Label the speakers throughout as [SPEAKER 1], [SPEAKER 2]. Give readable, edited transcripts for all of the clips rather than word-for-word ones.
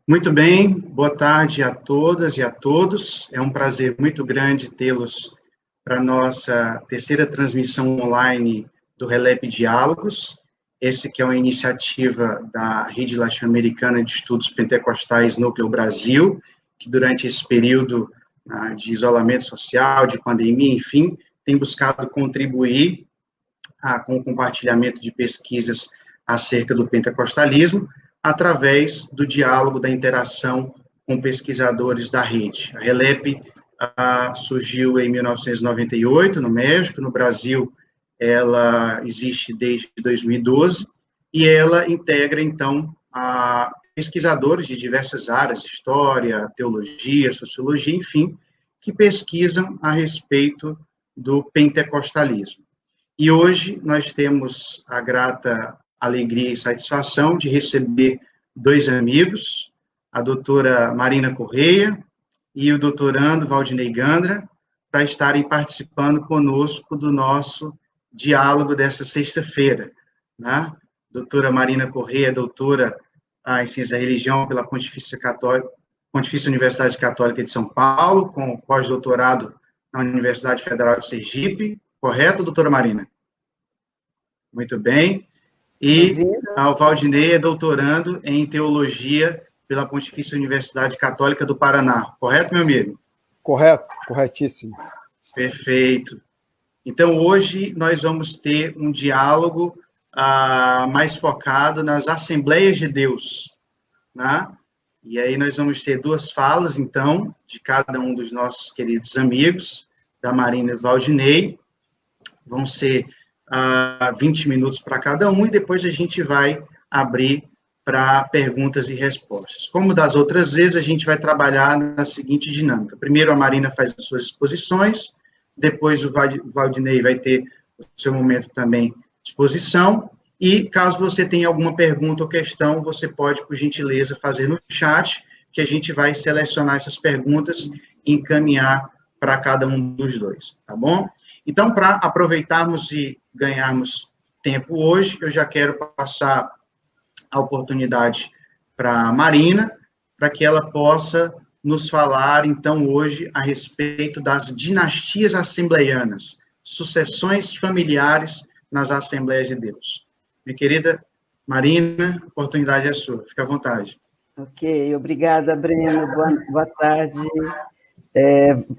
[SPEAKER 1] Muito bem, boa tarde a todas e a todos. É um prazer muito grande tê-los para a nossa terceira transmissão online do Relep Diálogos. Esse que é uma iniciativa da Rede Latino-Americana de Estudos Pentecostais Núcleo Brasil, que durante esse período de isolamento social, de pandemia, enfim, tem buscado contribuir com o compartilhamento de pesquisas acerca do pentecostalismo, através do diálogo, da interação com pesquisadores da rede. A RELEP surgiu em 1998, no México. No Brasil, ela existe desde 2012, e ela integra, então, pesquisadores de diversas áreas, história, teologia, sociologia, enfim, que pesquisam a respeito do pentecostalismo. E hoje nós temos a grata alegria e satisfação de receber dois amigos, a doutora Marina Correia e o doutorando Valdinei Gandra, para estarem participando conosco do nosso diálogo dessa sexta-feira. Né? Doutora Marina Correia, doutora em Ciência da Religião pela Pontifícia Universidade Católica de São Paulo, com pós-doutorado na Universidade Federal de Sergipe. Correto, doutora Marina? Muito bem. E o Valdinei é doutorando em Teologia pela Pontifícia Universidade Católica do Paraná. Correto, meu amigo?
[SPEAKER 2] Correto, corretíssimo.
[SPEAKER 1] Perfeito. Então, hoje nós vamos ter um diálogo mais focado nas Assembleias de Deus, né? E aí nós vamos ter duas falas, então, de cada um dos nossos queridos amigos, da Marina e do Valdinei. Vão ser 20 minutos para cada um, e depois a gente vai abrir para perguntas e respostas. Como das outras vezes, a gente vai trabalhar na seguinte dinâmica. Primeiro, a Marina faz as suas exposições, depois o Valdinei vai ter o seu momento também de exposição, e caso você tenha alguma pergunta ou questão, você pode, por gentileza, fazer no chat, que a gente vai selecionar essas perguntas e encaminhar para cada um dos dois, tá bom? Então, para aproveitarmos e ganharmos tempo hoje, eu já quero passar a oportunidade para a Marina, para que ela possa nos falar, então, hoje, a respeito das dinastias assembleianas, sucessões familiares nas Assembleias de Deus. Minha querida Marina, a oportunidade é sua, fica à vontade.
[SPEAKER 3] Ok, obrigada, Breno, boa tarde.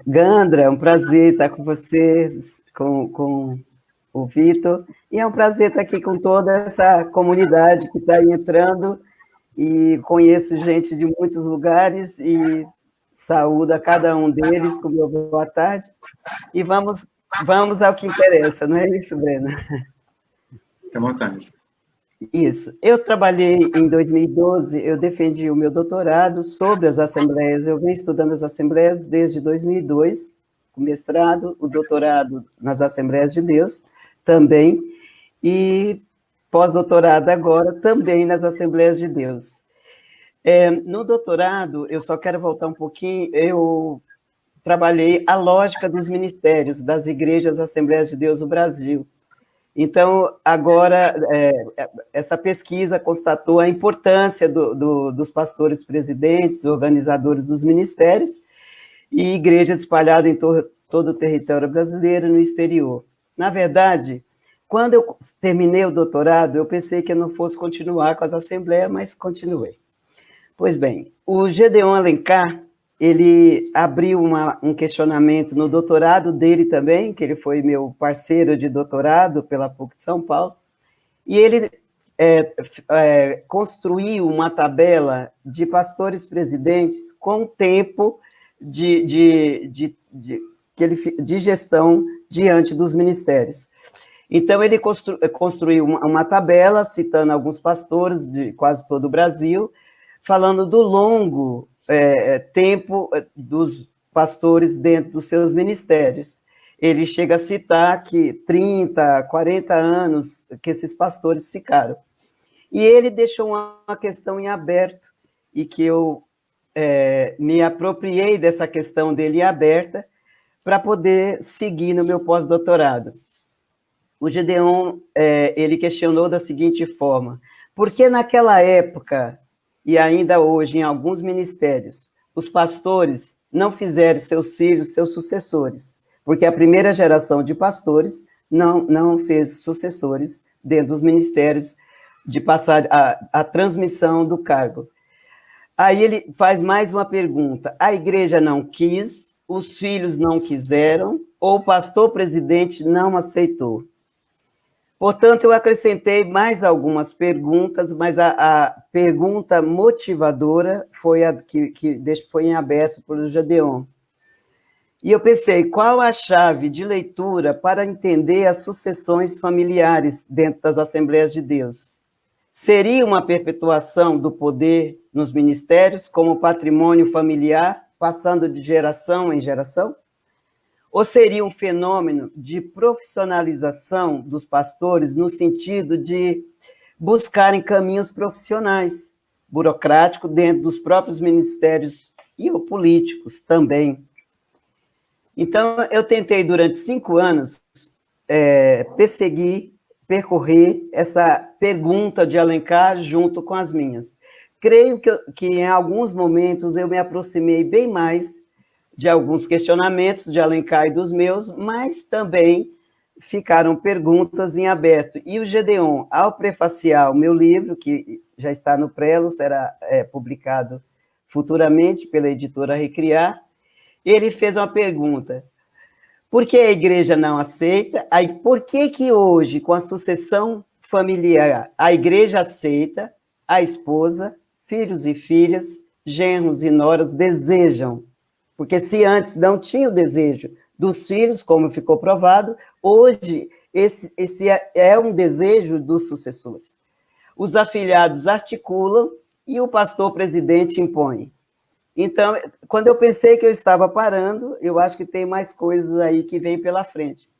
[SPEAKER 3] Gandra, é um prazer estar com vocês, com o Vitor, e é um prazer estar aqui com toda essa comunidade que está aí entrando, e conheço gente de muitos lugares, e saúdo a cada um deles com meu boa tarde, e vamos ao que interessa, não é isso, Breno?
[SPEAKER 1] Fica à vontade.
[SPEAKER 3] Isso. Eu trabalhei em 2012, eu defendi o meu doutorado sobre as assembleias. Eu venho estudando as assembleias desde 2002, o mestrado, o doutorado nas Assembleias de Deus também, e pós-doutorado agora também nas Assembleias de Deus. No doutorado, eu só quero voltar um pouquinho, eu trabalhei a lógica dos ministérios das igrejas Assembleias de Deus do Brasil. Então, agora, essa pesquisa constatou a importância dos pastores presidentes, organizadores dos ministérios, e igrejas espalhadas em todo o território brasileiro e no exterior. Na verdade, quando eu terminei o doutorado, eu pensei que eu não fosse continuar com as assembleias, mas continuei. Pois bem, o Gedeon Alencar, ele abriu um questionamento no doutorado dele também, que ele foi meu parceiro de doutorado pela PUC de São Paulo, e ele construiu uma tabela de pastores presidentes com tempo de gestão diante dos ministérios. Então, ele construiu uma tabela, citando alguns pastores de quase todo o Brasil, falando do longo tempo dos pastores dentro dos seus ministérios. Ele chega a citar que 30, 40 anos que esses pastores ficaram. E ele deixou uma questão em aberto, e que eu me apropriei dessa questão dele aberta para poder seguir no meu pós-doutorado. O Gedeon, ele questionou da seguinte forma: por que naquela época e ainda hoje em alguns ministérios, os pastores não fizeram seus filhos seus sucessores, porque a primeira geração de pastores não fez sucessores dentro dos ministérios de passar a transmissão do cargo. Aí ele faz mais uma pergunta: a igreja não quis, os filhos não quiseram, ou o pastor presidente não aceitou? Portanto, eu acrescentei mais algumas perguntas, mas a pergunta motivadora foi a que foi em aberto pelo Gedeon. E eu pensei, qual a chave de leitura para entender as sucessões familiares dentro das Assembleias de Deus? Seria uma perpetuação do poder nos ministérios como patrimônio familiar, passando de geração em geração? Ou seria um fenômeno de profissionalização dos pastores no sentido de buscarem caminhos profissionais, burocráticos, dentro dos próprios ministérios e ou políticos também? Então, eu tentei, durante 5 anos, percorrer essa pergunta de Alencar junto com as minhas. Creio que em alguns momentos eu me aproximei bem mais de alguns questionamentos de Alencar e dos meus, mas também ficaram perguntas em aberto. E o Gedeon, ao prefaciar o meu livro, que já está no Prelo, será publicado futuramente pela editora Recriar, ele fez uma pergunta: por que a igreja não aceita? Aí, por que hoje, com a sucessão familiar, a igreja aceita, a esposa, filhos e filhas, genros e noras desejam? Porque se antes não tinha o desejo dos filhos, como ficou provado, hoje esse é um desejo dos sucessores. Os afilhados articulam e o pastor presidente impõe. Então, quando eu pensei que eu estava parando, eu acho que tem mais coisas aí que vêm pela frente.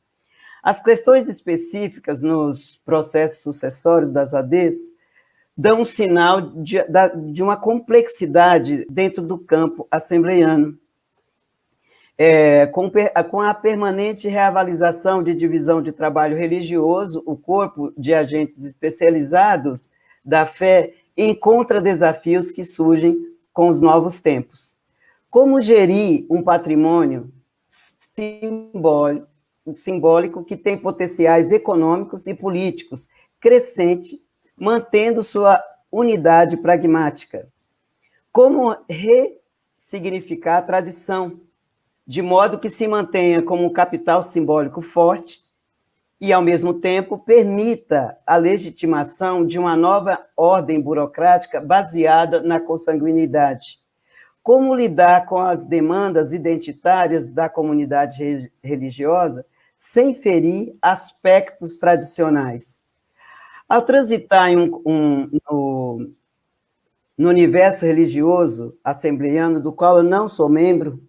[SPEAKER 3] As questões específicas nos processos sucessórios das ADs dão um sinal de uma complexidade dentro do campo assembleiano. Com a permanente reavaliação de divisão de trabalho religioso, o corpo de agentes especializados da fé encontra desafios que surgem com os novos tempos. Como gerir um patrimônio simbólico que tem potenciais econômicos e políticos crescente, mantendo sua unidade pragmática? Como ressignificar a tradição, de modo que se mantenha como um capital simbólico forte e, ao mesmo tempo, permita a legitimação de uma nova ordem burocrática baseada na consanguinidade? Como lidar com as demandas identitárias da comunidade religiosa sem ferir aspectos tradicionais? Ao transitar no universo religioso assembleiano, do qual eu não sou membro,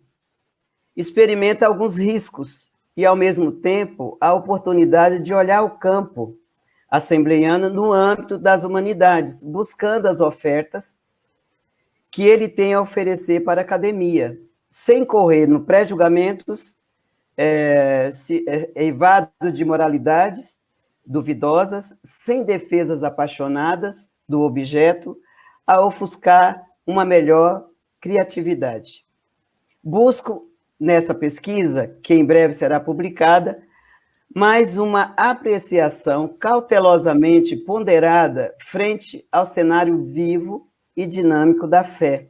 [SPEAKER 3] experimenta alguns riscos e, ao mesmo tempo, a oportunidade de olhar o campo assembleiano no âmbito das humanidades, buscando as ofertas que ele tem a oferecer para a academia, sem correr no pré-julgamentos, eivado de moralidades duvidosas, sem defesas apaixonadas do objeto, a ofuscar uma melhor criatividade. Busco, nessa pesquisa, que em breve será publicada, mais uma apreciação cautelosamente ponderada frente ao cenário vivo e dinâmico da fé.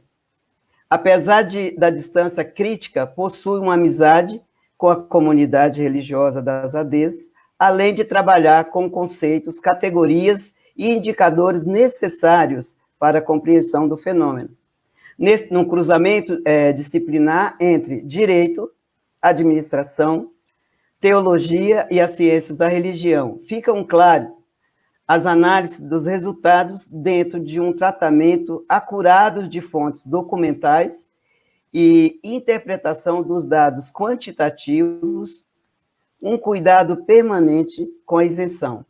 [SPEAKER 3] Apesar da distância crítica, possui uma amizade com a comunidade religiosa das ADs, além de trabalhar com conceitos, categorias e indicadores necessários para a compreensão do fenômeno. Num cruzamento disciplinar entre direito, administração, teologia e as ciências da religião, ficam claras as análises dos resultados dentro de um tratamento acurado de fontes documentais e interpretação dos dados quantitativos, um cuidado permanente com a isenção.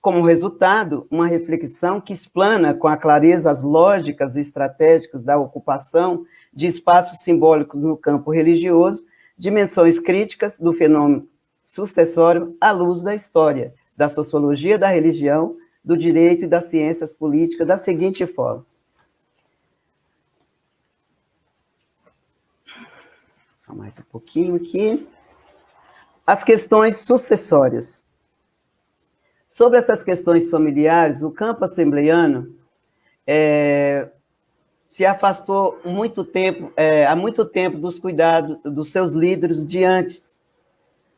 [SPEAKER 3] Como resultado, uma reflexão que explana com a clareza as lógicas estratégicas da ocupação de espaços simbólicos no campo religioso, dimensões críticas do fenômeno sucessório à luz da história, da sociologia da religião, do direito e das ciências políticas, da seguinte forma: mais um pouquinho aqui. As questões sucessórias. Sobre essas questões familiares, o campo assembleiano se afastou há muito tempo dos cuidados dos seus líderes de antes.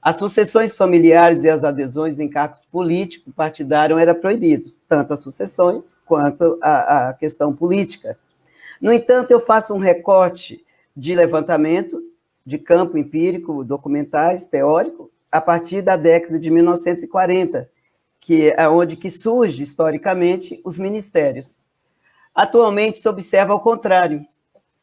[SPEAKER 3] As sucessões familiares e as adesões em cargos políticos partidários eram proibidos, tanto as sucessões quanto a questão política. No entanto, eu faço um recorte de levantamento de campo empírico, documentais, teórico, a partir da década de 1940, que é onde que surge, historicamente, os ministérios. Atualmente, se observa ao contrário.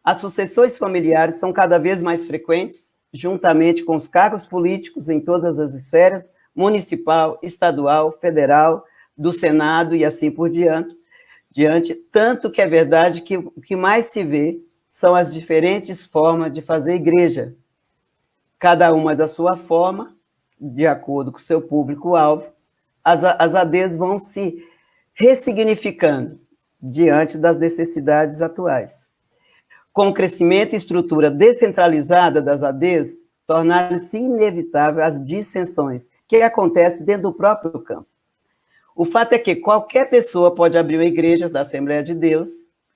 [SPEAKER 3] As sucessões familiares são cada vez mais frequentes, juntamente com os cargos políticos em todas as esferas, municipal, estadual, federal, do Senado e assim por diante, tanto que é verdade que o que mais se vê são as diferentes formas de fazer igreja, cada uma da sua forma, de acordo com o seu público-alvo. As ADs vão se ressignificando diante das necessidades atuais. Com o crescimento e estrutura descentralizada das ADs, tornaram-se inevitáveis as dissensões que acontecem dentro do próprio campo. O fato é que qualquer pessoa pode abrir uma igreja da Assembleia de Deus,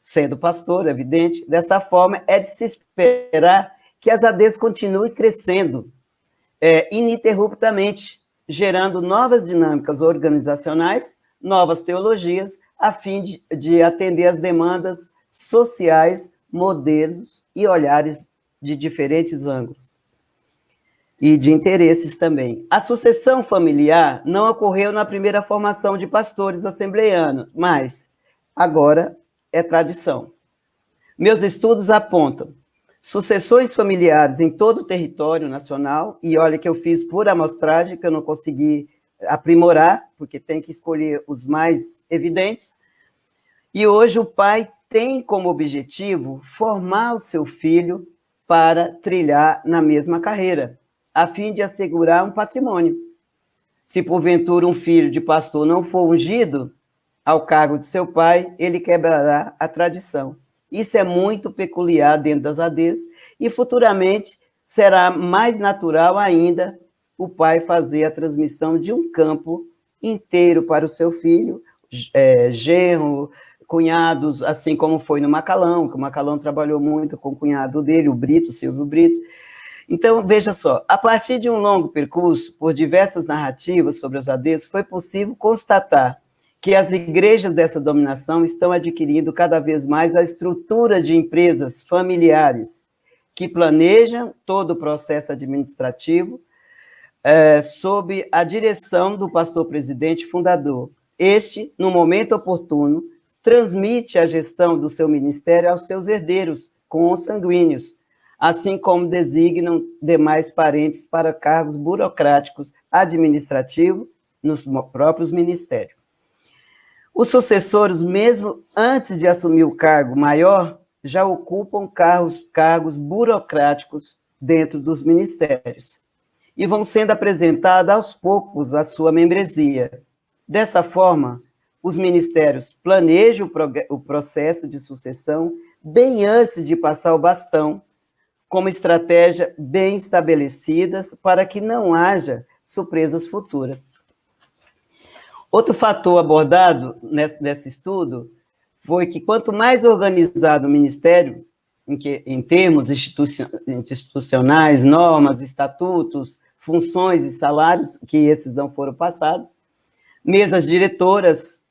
[SPEAKER 3] sendo pastor, é evidente. Dessa forma, é de se esperar que as ADs continuem crescendo ininterruptamente, gerando novas dinâmicas organizacionais, novas teologias, a fim de atender às demandas sociais, modelos e olhares de diferentes ângulos. E de interesses também. A sucessão familiar não ocorreu na primeira formação de pastores assembleianos, mas agora é tradição. Meus estudos apontam sucessões familiares em todo o território nacional, e olha que eu fiz por amostragem, que eu não consegui aprimorar, porque tem que escolher os mais evidentes, e hoje o pai tem como objetivo formar o seu filho para trilhar na mesma carreira, a fim de assegurar um patrimônio. Se porventura um filho de pastor não for ungido ao cargo de seu pai, ele quebrará a tradição. Isso é muito peculiar dentro das ADs, e futuramente será mais natural ainda o pai fazer a transmissão de um campo inteiro para o seu filho, genro, cunhados, assim como foi no Macalão, que o Macalão trabalhou muito com o cunhado dele, o Brito, Silvio Brito. Então, veja só, a partir de um longo percurso, por diversas narrativas sobre os ADs, foi possível constatar que as igrejas dessa dominação estão adquirindo cada vez mais a estrutura de empresas familiares que planejam todo o processo administrativo sob a direção do pastor-presidente fundador. Este, no momento oportuno, transmite a gestão do seu ministério aos seus herdeiros, consanguíneos, assim como designam demais parentes para cargos burocráticos administrativos nos próprios ministérios. Os sucessores, mesmo antes de assumir o cargo maior, já ocupam cargos burocráticos dentro dos ministérios e vão sendo apresentados aos poucos à sua membresia. Dessa forma, os ministérios planejam o processo de sucessão bem antes de passar o bastão, como estratégia bem estabelecidas para que não haja surpresas futuras. Outro fator abordado nesse estudo foi que quanto mais organizado o ministério, em termos institucionais, normas, estatutos, funções e salários, que esses não foram passados, mesas diretoras,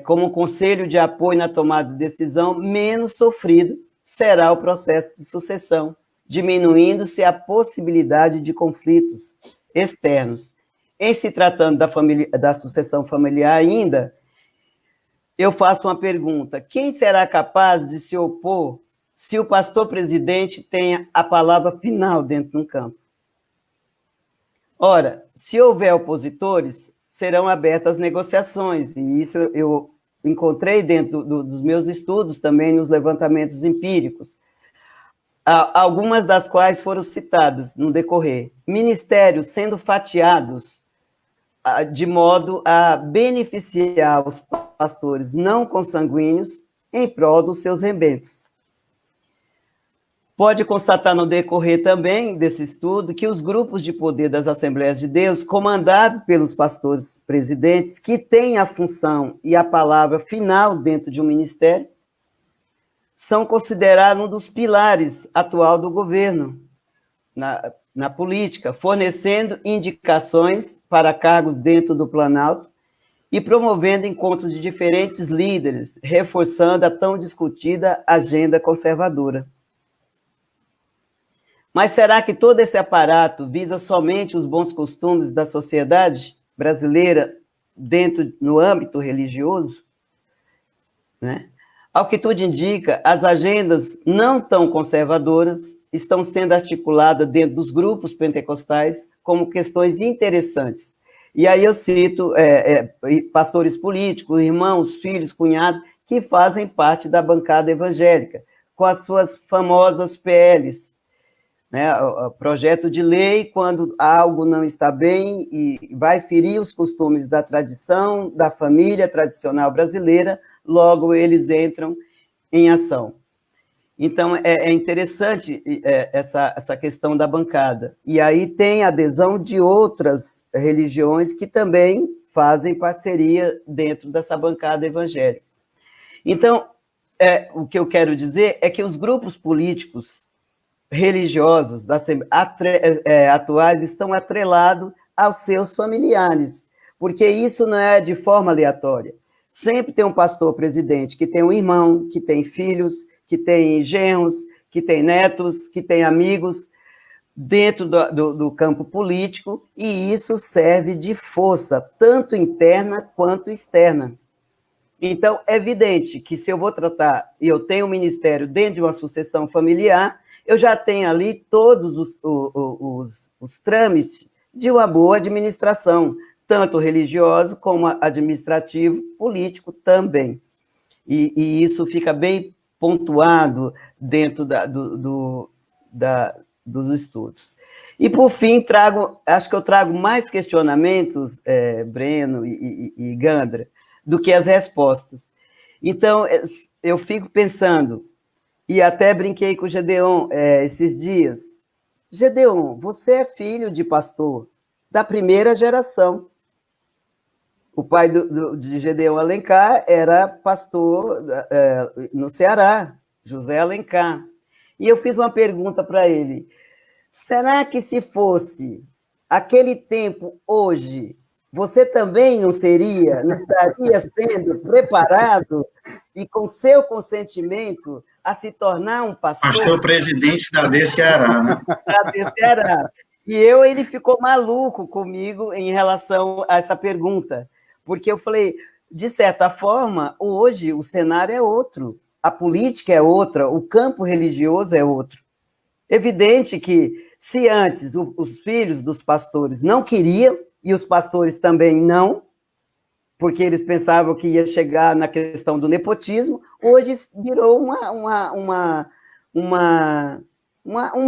[SPEAKER 3] como conselho de apoio na tomada de decisão, menos sofrido será o processo de sucessão, diminuindo-se a possibilidade de conflitos externos. Em se tratando da sucessão familiar ainda, eu faço uma pergunta: quem será capaz de se opor se o pastor-presidente tenha a palavra final dentro de um campo? Ora, se houver opositores, serão abertas negociações, e isso eu encontrei dentro dos meus estudos, também nos levantamentos empíricos, algumas das quais foram citadas no decorrer. Ministérios sendo fatiados de modo a beneficiar os pastores não consanguíneos em prol dos seus rebentos. Pode constatar no decorrer também desse estudo que os grupos de poder das Assembleias de Deus, comandados pelos pastores presidentes, que têm a função e a palavra final dentro de um ministério, são considerados um dos pilares atual do governo na política, fornecendo indicações para cargos dentro do Planalto e promovendo encontros de diferentes líderes, reforçando a tão discutida agenda conservadora. Mas será que todo esse aparato visa somente os bons costumes da sociedade brasileira no âmbito religioso? Né? Ao que tudo indica, as agendas não tão conservadoras estão sendo articuladas dentro dos grupos pentecostais como questões interessantes. E aí eu cito pastores políticos, irmãos, filhos, cunhados, que fazem parte da bancada evangélica, com as suas famosas PLs, né, o projeto de lei, quando algo não está bem e vai ferir os costumes da tradição, da família tradicional brasileira, logo eles entram em ação. Então, é interessante essa questão da bancada. E aí tem adesão de outras religiões que também fazem parceria dentro dessa bancada evangélica. Então, o que eu quero dizer é que os grupos políticos religiosos atuais estão atrelados aos seus familiares, porque isso não é de forma aleatória. Sempre tem um pastor presidente que tem um irmão, que tem filhos, que tem genros, que tem netos, que tem amigos dentro do campo político, e isso serve de força, tanto interna quanto externa. Então, é evidente que se eu vou tratar, e eu tenho um ministério dentro de uma sucessão familiar, eu já tenho ali todos os trâmites de uma boa administração, tanto religioso como administrativo, político também. E isso fica bem pontuado dentro dos estudos. E, por fim, acho que eu trago mais questionamentos, Breno e Gandra, do que as respostas. Então, eu fico pensando, e até brinquei com o Gedeon esses dias. Gedeon, você é filho de pastor da primeira geração. O pai de Gedeon Alencar era pastor no Ceará, José Alencar. E eu fiz uma pergunta para ele. Será que se fosse aquele tempo hoje, você também não estaria sendo preparado e com seu consentimento a se tornar um pastor?
[SPEAKER 1] Pastor presidente da AD Ceará, né?
[SPEAKER 3] Da AD Ceará. E ele ficou maluco comigo em relação a essa pergunta, porque eu falei, de certa forma, hoje o cenário é outro, a política é outra, o campo religioso é outro. Evidente que, se antes os filhos dos pastores não queriam, e os pastores também não, porque eles pensavam que ia chegar na questão do nepotismo, hoje virou um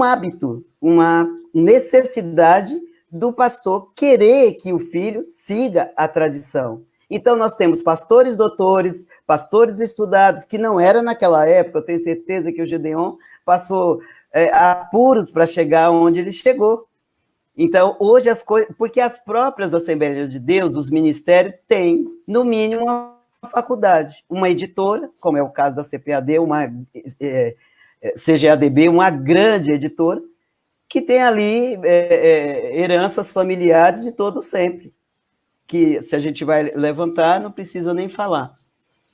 [SPEAKER 3] hábito, uma necessidade do pastor querer que o filho siga a tradição. Então, nós temos pastores doutores, pastores estudados, que não era naquela época, eu tenho certeza que o Gedeon passou apuros para chegar onde ele chegou. Então, hoje as coisas... Porque as próprias Assembleias de Deus, os ministérios, têm, no mínimo, uma faculdade, uma editora, como é o caso da CPAD, uma CGADB, uma grande editora, que tem ali heranças familiares de todo sempre, que se a gente vai levantar, não precisa nem falar.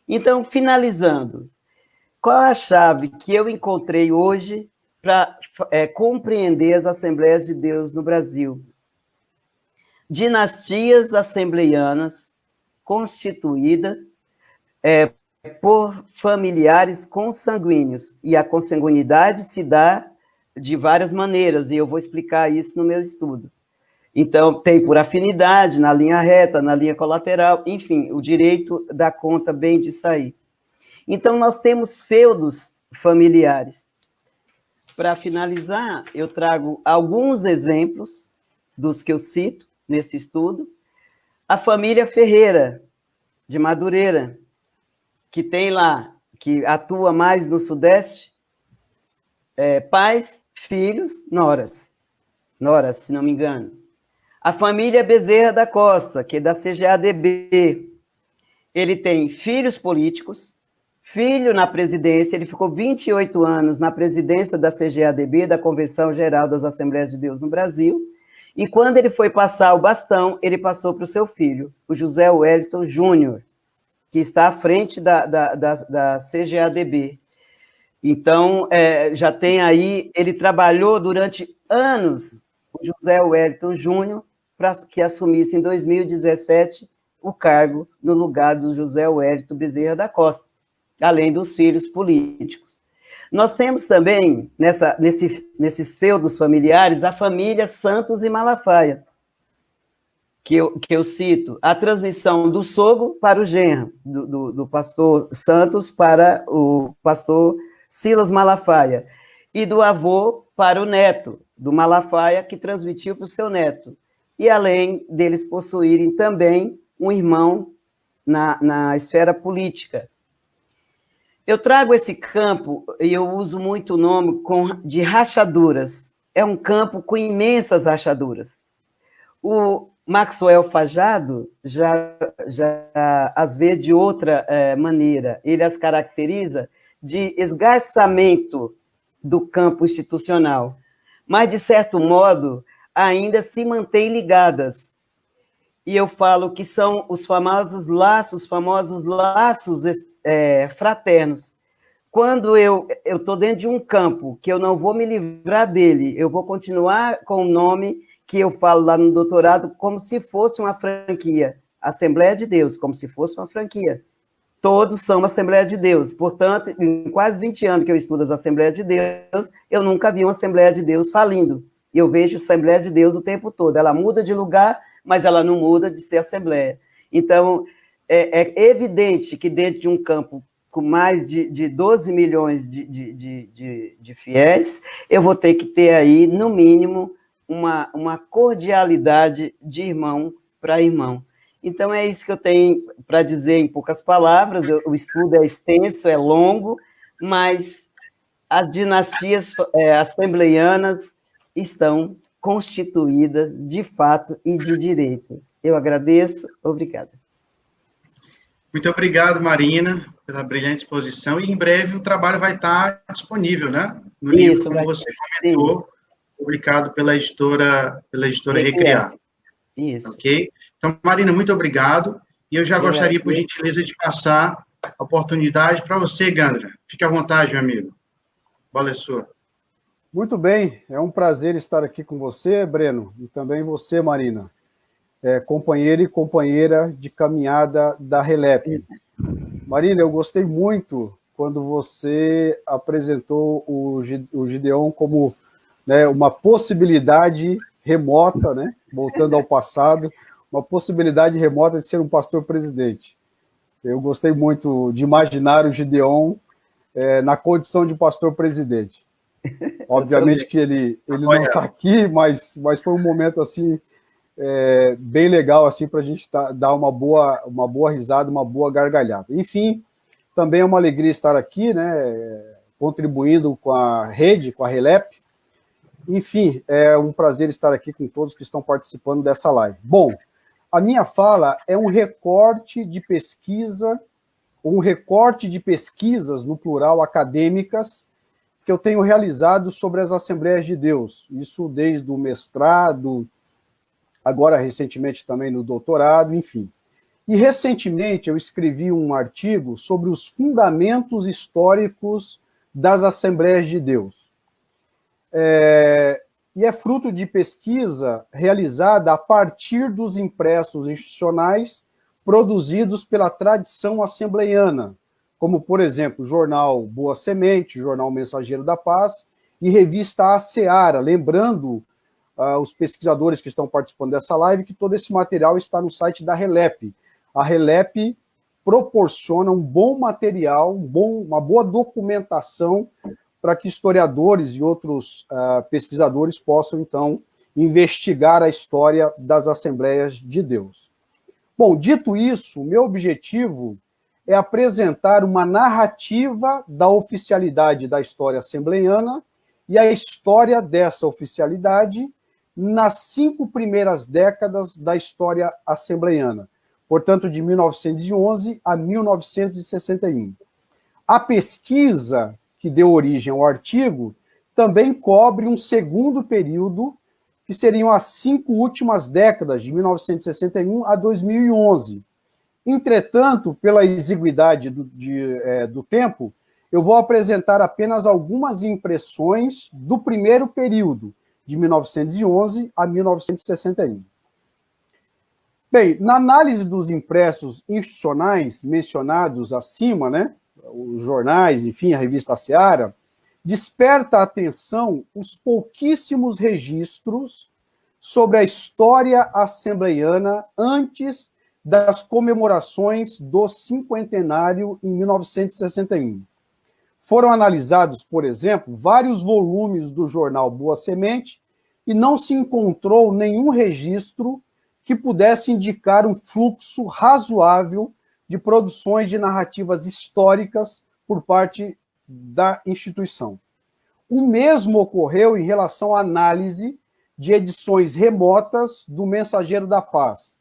[SPEAKER 3] Então, finalizando, qual a chave que eu encontrei hoje para compreender as Assembleias de Deus no Brasil? Dinastias assembleianas constituídas por familiares consanguíneos, e a consanguinidade se dá de várias maneiras, e eu vou explicar isso no meu estudo. Então, tem por afinidade, na linha reta, na linha colateral, enfim, o direito dá conta bem disso aí. Então, nós temos feudos familiares. Para finalizar, eu trago alguns exemplos dos que eu cito nesse estudo. A família Ferreira, de Madureira, que tem lá, que atua mais no Sudeste, pais, filhos, noras. Noras, se não me engano. A família Bezerra da Costa, que é da CGADB. Ele tem filhos políticos, filho na presidência, ele ficou 28 anos na presidência da CGADB, da Convenção Geral das Assembleias de Deus no Brasil, e quando ele foi passar o bastão, ele passou para o seu filho, o José Wellington Júnior, que está à frente da CGADB. Então, já tem aí, ele trabalhou durante anos, o José Wellington Júnior, para que assumisse em 2017 o cargo no lugar do José Wellington Bezerra da Costa, além dos filhos políticos. Nós temos também, nesses feudos familiares, a família Santos e Malafaia, que eu cito, a transmissão do sogro para o genro, do pastor Santos para o pastor Silas Malafaia, e do avô para o neto, do Malafaia, que transmitiu para o seu neto. E além deles possuírem também um irmão na esfera política. Eu trago esse campo, e eu uso muito o nome de rachaduras. É um campo com imensas rachaduras. O Maxwell Fajado já as vê de outra maneira. Ele as caracteriza de esgarçamento do campo institucional, mas, de certo modo, ainda se mantêm ligadas. E eu falo que são os famosos laços fraternos. Quando eu estou dentro de um campo que eu não vou me livrar dele, eu vou continuar com o nome que eu falo lá no doutorado como se fosse uma franquia. Assembleia de Deus, como se fosse uma franquia. Todos são Assembleia de Deus. Portanto, em quase 20 anos que eu estudo as Assembleias de Deus, eu nunca vi uma Assembleia de Deus falindo. E eu vejo a Assembleia de Deus o tempo todo. Ela muda de lugar, mas ela não muda de ser Assembleia. Então, é evidente que dentro de um campo com mais de 12 milhões de fiéis, eu vou ter que ter aí, no mínimo, uma cordialidade de irmão para irmão. Então, é isso que eu tenho para dizer em poucas palavras. O estudo é extenso, é longo, mas as dinastias assembleianas estão constituídas de fato e de direito. Eu agradeço, obrigada.
[SPEAKER 1] Muito obrigado, Marina, pela brilhante exposição, e em breve o trabalho vai estar disponível, né? No livro, como você comentou, publicado pela editora Recriar.
[SPEAKER 3] Isso.
[SPEAKER 1] Ok? Então, Marina, muito obrigado, e eu já gostaria, por gentileza, de passar a oportunidade para você, Gandra. Fique à vontade, meu amigo. A bola é sua.
[SPEAKER 2] Muito bem, é um prazer estar aqui com você, Breno, e também você, Marina, companheira e companheira de caminhada da RELEP. Marina, eu gostei muito quando você apresentou o Gideon como, né, uma possibilidade remota, né, voltando ao passado, uma possibilidade remota de ser um pastor-presidente. Eu gostei muito de imaginar o Gideon na condição de pastor-presidente. Obviamente que ele não está aqui, mas foi um momento assim bem legal assim para a gente dar uma boa risada, uma boa gargalhada. Enfim, também é uma alegria estar aqui, né, contribuindo com a rede, com a RELEP. Enfim, é um prazer estar aqui com todos que estão participando dessa live. Bom, a minha fala é um recorte de pesquisa, pesquisas, no plural, acadêmicas, que eu tenho realizado sobre as Assembleias de Deus. Isso desde o mestrado, agora recentemente também no doutorado, enfim. E recentemente eu escrevi um artigo sobre os fundamentos históricos das Assembleias de Deus. E é fruto de pesquisa realizada a partir dos impressos institucionais produzidos pela tradição assembleiana, como, por exemplo, o jornal Boa Semente, jornal Mensageiro da Paz e revista A Seara, lembrando os pesquisadores que estão participando dessa live que todo esse material está no site da RELEP. A RELEP proporciona um bom material, uma boa documentação para que historiadores e outros pesquisadores possam, então, investigar a história das Assembleias de Deus. Bom, dito isso, o meu objetivo é apresentar uma narrativa da oficialidade da história assembleiana e a história dessa oficialidade nas 5 primeiras décadas da história assembleiana, portanto, de 1911 a 1961. A pesquisa que deu origem ao artigo também cobre um segundo período, que seriam as 5 últimas décadas, de 1961 a 2011. Entretanto, pela exiguidade do tempo, eu vou apresentar apenas algumas impressões do primeiro período, de 1911 a 1961. Bem, na análise dos impressos institucionais mencionados acima, né, os jornais, enfim, a revista Seara, desperta a atenção os pouquíssimos registros sobre a história assembleiana antes das comemorações do cinquentenário em 1961. Foram analisados, por exemplo, vários volumes do jornal Boa Semente e não se encontrou nenhum registro que pudesse indicar um fluxo razoável de produções de narrativas históricas por parte da instituição. O mesmo ocorreu em relação à análise de edições remotas do Mensageiro da Paz,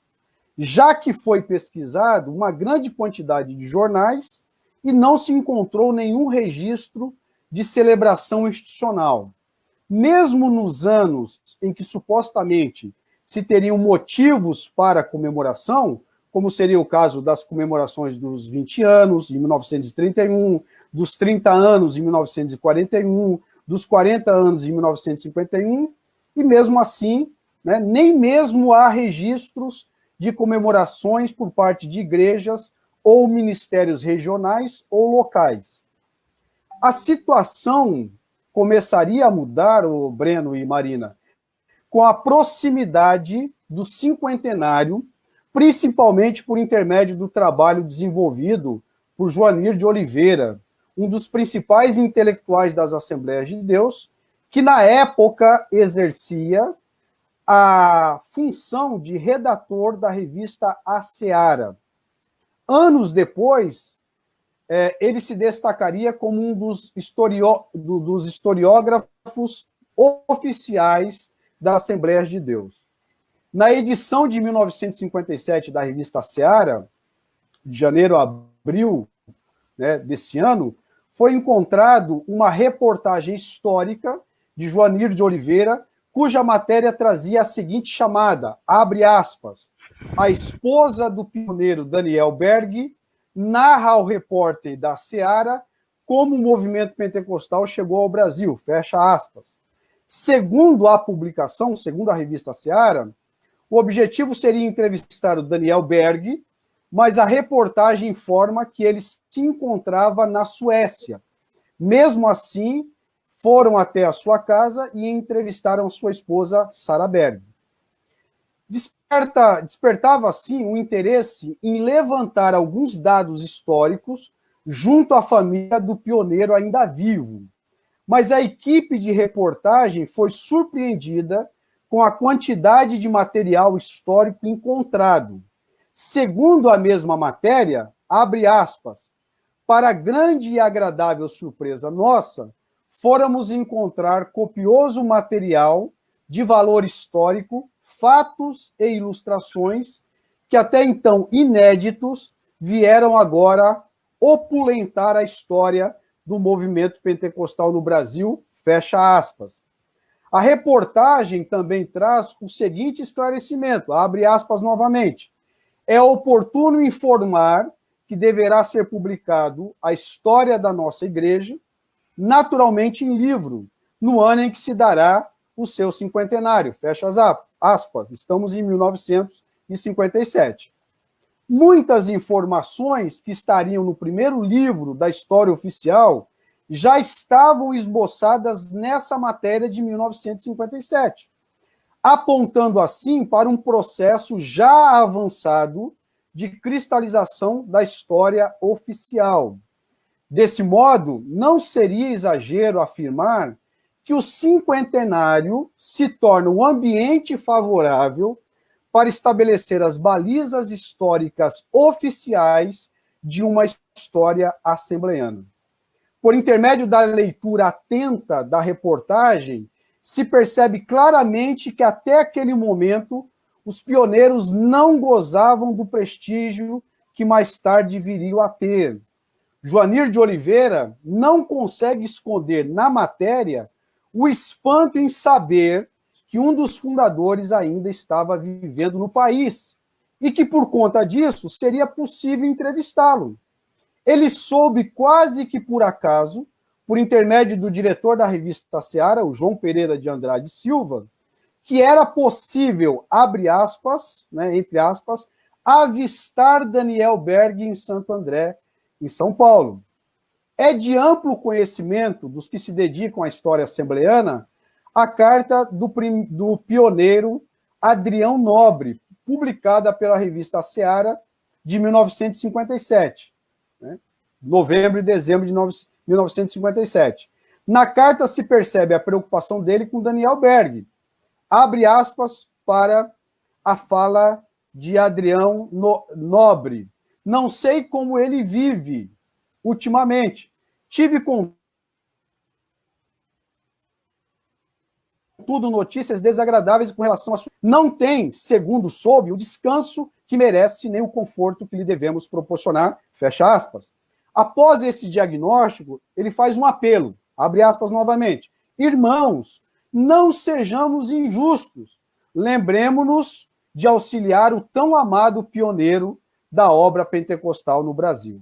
[SPEAKER 2] já que foi pesquisado uma grande quantidade de jornais e não se encontrou nenhum registro de celebração institucional. Mesmo nos anos em que supostamente se teriam motivos para a comemoração, como seria o caso das comemorações dos 20 anos, em 1931, dos 30 anos, em 1941, dos 40 anos, em 1951, e mesmo assim, né, nem mesmo há registros de comemorações por parte de igrejas ou ministérios regionais ou locais. A situação começaria a mudar, o Breno e Marina, com a proximidade do cinquentenário, principalmente por intermédio do trabalho desenvolvido por Joanir de Oliveira, um dos principais intelectuais das Assembleias de Deus, que na época exercia a função de redator da revista A Seara. Anos depois, ele se destacaria como um dos historiógrafos oficiais das Assembleias de Deus. Na edição de 1957 da revista Seara, de janeiro a abril, né, desse ano, foi encontrado uma reportagem histórica de Joanir de Oliveira, cuja matéria trazia a seguinte chamada, abre aspas, a esposa do pioneiro Daniel Berg narra ao repórter da Seara como o movimento pentecostal chegou ao Brasil, fecha aspas. Segundo a publicação, segundo a revista Seara, o objetivo seria entrevistar o Daniel Berg, mas a reportagem informa que ele se encontrava na Suécia. Mesmo assim, foram até a sua casa e entrevistaram sua esposa, Sara Berg. Despertava, assim, o interesse em levantar alguns dados históricos junto à família do pioneiro ainda vivo. Mas a equipe de reportagem foi surpreendida com a quantidade de material histórico encontrado. Segundo a mesma matéria, abre aspas, para grande e agradável surpresa nossa, fôramos encontrar copioso material de valor histórico, fatos e ilustrações que até então inéditos vieram agora opulentar a história do movimento pentecostal no Brasil, fecha aspas. A reportagem também traz o seguinte esclarecimento, abre aspas novamente. É oportuno informar que deverá ser publicado a história da nossa igreja, naturalmente em livro, no ano em que se dará o seu cinquentenário, fecha aspas, estamos em 1957. Muitas informações que estariam no primeiro livro da história oficial já estavam esboçadas nessa matéria de 1957, apontando assim para um processo já avançado de cristalização da história oficial. Desse modo, não seria exagero afirmar que o cinquentenário se torna um ambiente favorável para estabelecer as balizas históricas oficiais de uma história assembleiana. por intermédio da leitura atenta da reportagem, se percebe claramente que até aquele momento os pioneiros não gozavam do prestígio que mais tarde viriam a ter. Joanir de Oliveira não consegue esconder na matéria o espanto em saber que um dos fundadores ainda estava vivendo no país e que, por conta disso, seria possível entrevistá-lo. Ele soube quase que por acaso, por intermédio do diretor da revista Seara, o João Pereira de Andrade Silva, que era possível, abre aspas, né, entre aspas, avistar Daniel Berg em Santo André, em São Paulo. É de amplo conhecimento dos que se dedicam à história assembleana a carta do pioneiro Adrião Nobre, publicada pela revista Seara de 1957, né? Novembro e dezembro de 1957. Na carta se percebe a preocupação dele com Daniel Berg. Abre aspas para a fala de Adrião Nobre. Não sei como ele vive ultimamente. Tive contudo notícias desagradáveis com relação a sua... Não tem, segundo soube, o descanso que merece nem o conforto que lhe devemos proporcionar, fecha aspas. Após esse diagnóstico, ele faz um apelo, abre aspas novamente. Irmãos, não sejamos injustos. Lembremos-nos de auxiliar o tão amado pioneiro da obra pentecostal no Brasil.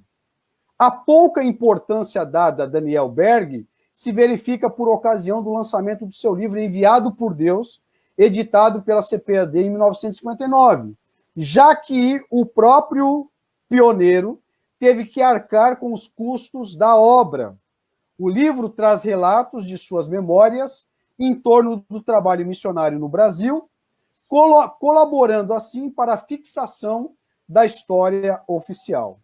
[SPEAKER 2] A pouca importância dada a Daniel Berg se verifica por ocasião do lançamento do seu livro Enviado por Deus, editado pela CPAD em 1959, já que o próprio pioneiro teve que arcar com os custos da obra. O livro traz relatos de suas memórias em torno do trabalho missionário no Brasil, colaborando assim para a fixação da história oficial.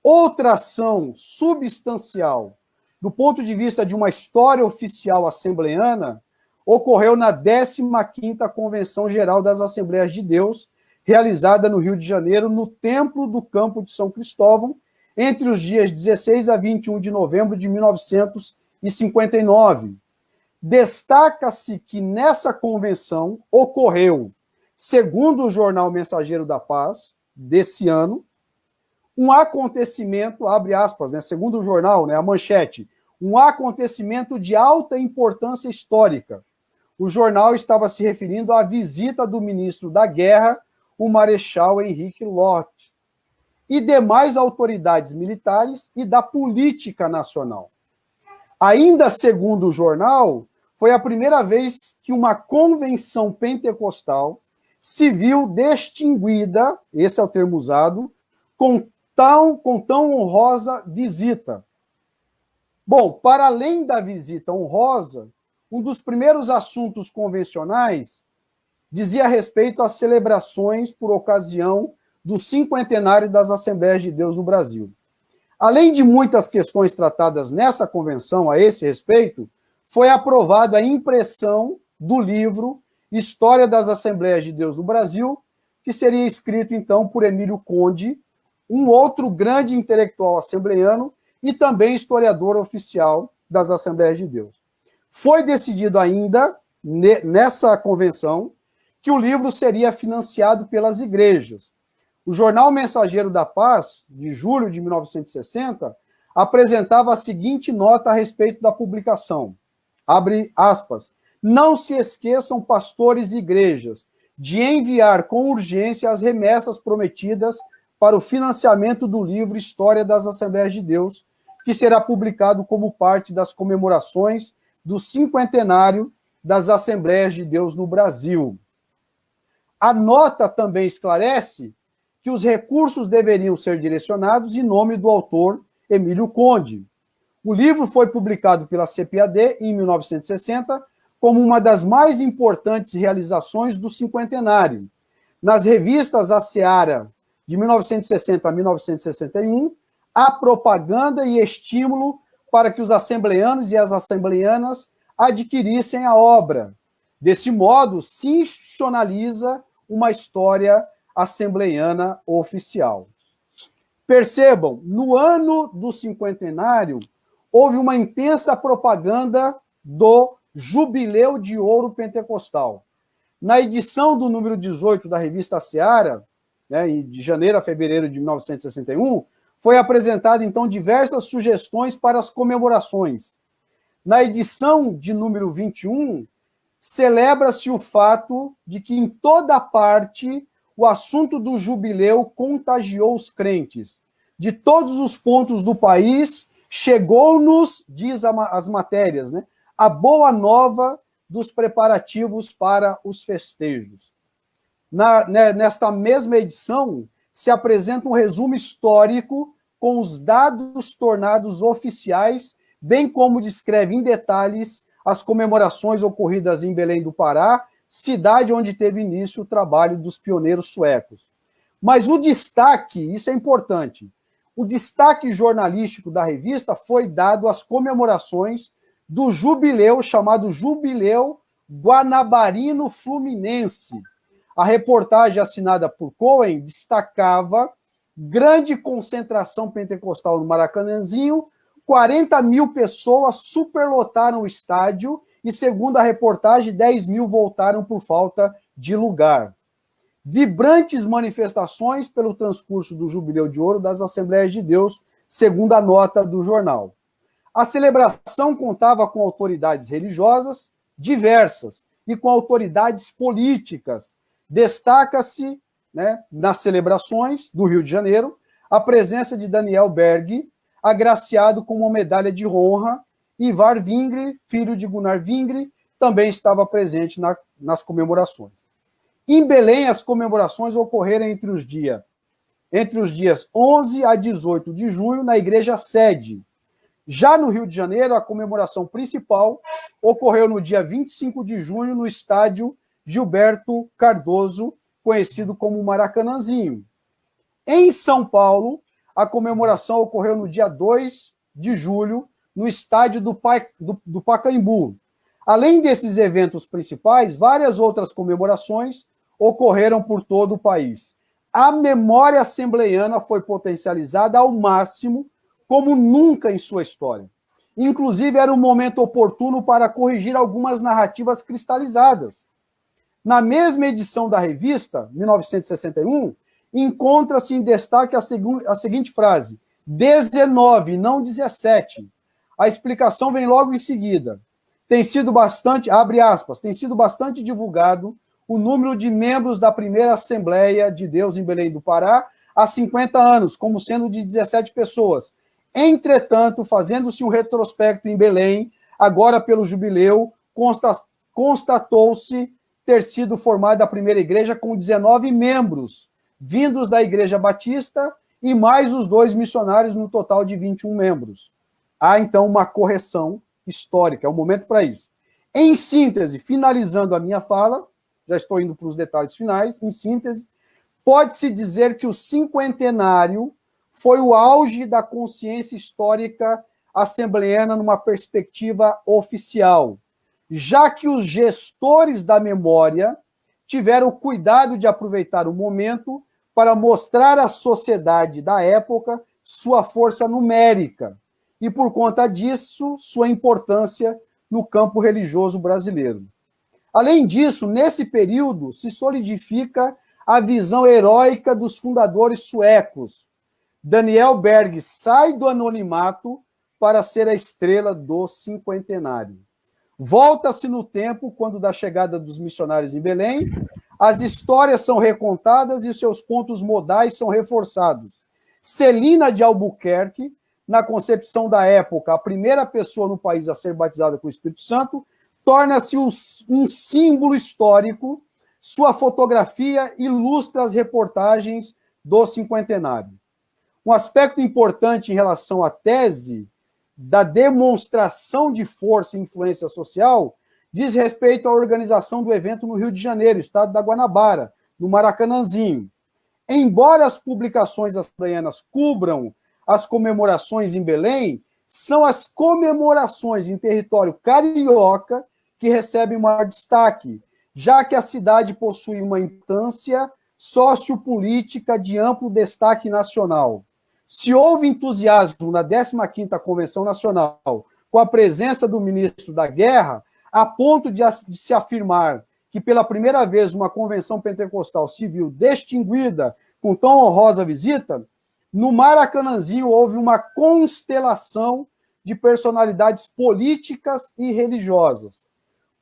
[SPEAKER 2] Outra ação substancial, do ponto de vista de uma história oficial assembleana, ocorreu na 15ª Convenção Geral das Assembleias de Deus, realizada no Rio de Janeiro, no Templo do Campo de São Cristóvão, entre os dias 16 a 21 de novembro de 1959. Destaca-se que nessa convenção ocorreu, segundo o jornal Mensageiro da Paz, desse ano, um acontecimento, abre aspas, né, segundo o jornal, né, a manchete, um acontecimento de alta importância histórica. O jornal estava se referindo à visita do ministro da Guerra, o Marechal Henrique Lott, e demais autoridades militares e da política nacional. Ainda segundo o jornal, foi a primeira vez que uma convenção pentecostal se viu distinguida, esse é o termo usado, com tão honrosa visita. Bom, para além da visita honrosa, um dos primeiros assuntos convencionais dizia respeito às celebrações por ocasião do 50º das Assembleias de Deus no Brasil. Além de muitas questões tratadas nessa convenção a esse respeito, foi aprovada a impressão do livro História das Assembleias de Deus no Brasil, que seria escrito, então, por Emílio Conde, um outro grande intelectual assembleiano e também historiador oficial das Assembleias de Deus. Foi decidido ainda, nessa convenção, que o livro seria financiado pelas igrejas. O jornal Mensageiro da Paz, de julho de 1960, apresentava a seguinte nota a respeito da publicação. Abre aspas. Não se esqueçam, pastores e igrejas, de enviar com urgência as remessas prometidas para o financiamento do livro História das Assembleias de Deus, que será publicado como parte das comemorações do 50º das Assembleias de Deus no Brasil. A nota também esclarece que os recursos deveriam ser direcionados em nome do autor Emílio Conde. O livro foi publicado pela CPAD em 1960 como uma das mais importantes realizações do cinquentenário. Nas revistas A Seara, de 1960 a 1961, há propaganda e estímulo para que os assembleanos e as assembleanas adquirissem a obra. Desse modo, se institucionaliza uma história assembleiana oficial. Percebam, no ano do cinquentenário, houve uma intensa propaganda do Jubileu de Ouro Pentecostal. Na edição do número 18 da revista Seara, né, de janeiro a fevereiro de 1961, foi apresentada, então, diversas sugestões para as comemorações. Na edição de número 21, celebra-se o fato de que, em toda parte, o assunto do jubileu contagiou os crentes. De todos os pontos do país, chegou-nos, diz as matérias, né, a boa nova dos preparativos para os festejos. Nesta mesma edição, se apresenta um resumo histórico com os dados tornados oficiais, bem como descreve em detalhes as comemorações ocorridas em Belém do Pará, cidade onde teve início o trabalho dos pioneiros suecos. Mas o destaque, isso é importante, o destaque jornalístico da revista foi dado às comemorações do jubileu, chamado Jubileu Guanabarino Fluminense. A reportagem assinada por Cohen destacava grande concentração pentecostal no Maracanãzinho, 40 mil pessoas superlotaram o estádio e, segundo a reportagem, 10 mil voltaram por falta de lugar. Vibrantes manifestações pelo transcurso do Jubileu de Ouro das Assembleias de Deus, segundo a nota do jornal. A celebração contava com autoridades religiosas diversas e com autoridades políticas. Destaca-se, né, nas celebrações do Rio de Janeiro a presença de Daniel Berg, agraciado com uma medalha de honra, e Ivar Vingre, filho de Gunnar Vingre, também estava presente nas comemorações. Em Belém, as comemorações ocorreram entre os dias 11 a 18 de junho, na igreja sede. Já no Rio de Janeiro, a comemoração principal ocorreu no dia 25 de junho, no estádio Gilberto Cardoso, conhecido como Maracanãzinho. Em São Paulo, a comemoração ocorreu no dia 2 de julho, no estádio do Pacaembu. Além desses eventos principais, várias outras comemorações ocorreram por todo o país. A memória assembleiana foi potencializada ao máximo, como nunca em sua história. Inclusive, era um momento oportuno para corrigir algumas narrativas cristalizadas. Na mesma edição da revista, 1961, encontra-se em destaque a seguinte frase: 19, não 17. A explicação vem logo em seguida. Tem sido bastante, abre aspas, tem sido bastante divulgado o número de membros da primeira Assembleia de Deus em Belém do Pará há 50 anos, como sendo de 17 pessoas. Entretanto, fazendo-se um retrospecto em Belém, agora pelo jubileu, constatou-se ter sido formada a primeira igreja com 19 membros, vindos da Igreja Batista, e mais os 2 missionários, no total de 21 membros. Há, então, uma correção histórica, é o momento para isso. Em síntese, finalizando a minha fala, já estou indo para os detalhes finais, em síntese, pode-se dizer que o cinquentenário foi o auge da consciência histórica assembleiana numa perspectiva oficial, já que os gestores da memória tiveram o cuidado de aproveitar o momento para mostrar à sociedade da época sua força numérica e, por conta disso, sua importância no campo religioso brasileiro. Além disso, nesse período, se solidifica a visão heróica dos fundadores suecos. Daniel Berg sai do anonimato para ser a estrela do cinquentenário. Volta-se no tempo, quando da chegada dos missionários em Belém, as histórias são recontadas e seus pontos modais são reforçados. Celina de Albuquerque, na concepção da época, a primeira pessoa no país a ser batizada com o Espírito Santo, torna-se um símbolo histórico. Sua fotografia ilustra as reportagens do cinquentenário. Um aspecto importante em relação à tese da demonstração de força e influência social diz respeito à organização do evento no Rio de Janeiro, estado da Guanabara, no Maracanãzinho. Embora as publicações assembleianas cubram as comemorações em Belém, são as comemorações em território carioca que recebem maior destaque, já que a cidade possui uma instância sociopolítica de amplo destaque nacional. Se houve entusiasmo na 15ª Convenção Nacional com a presença do ministro da Guerra, a ponto de se afirmar que pela primeira vez uma convenção pentecostal se viu distinguida com tão honrosa visita, no Maracanãzinho houve uma constelação de personalidades políticas e religiosas.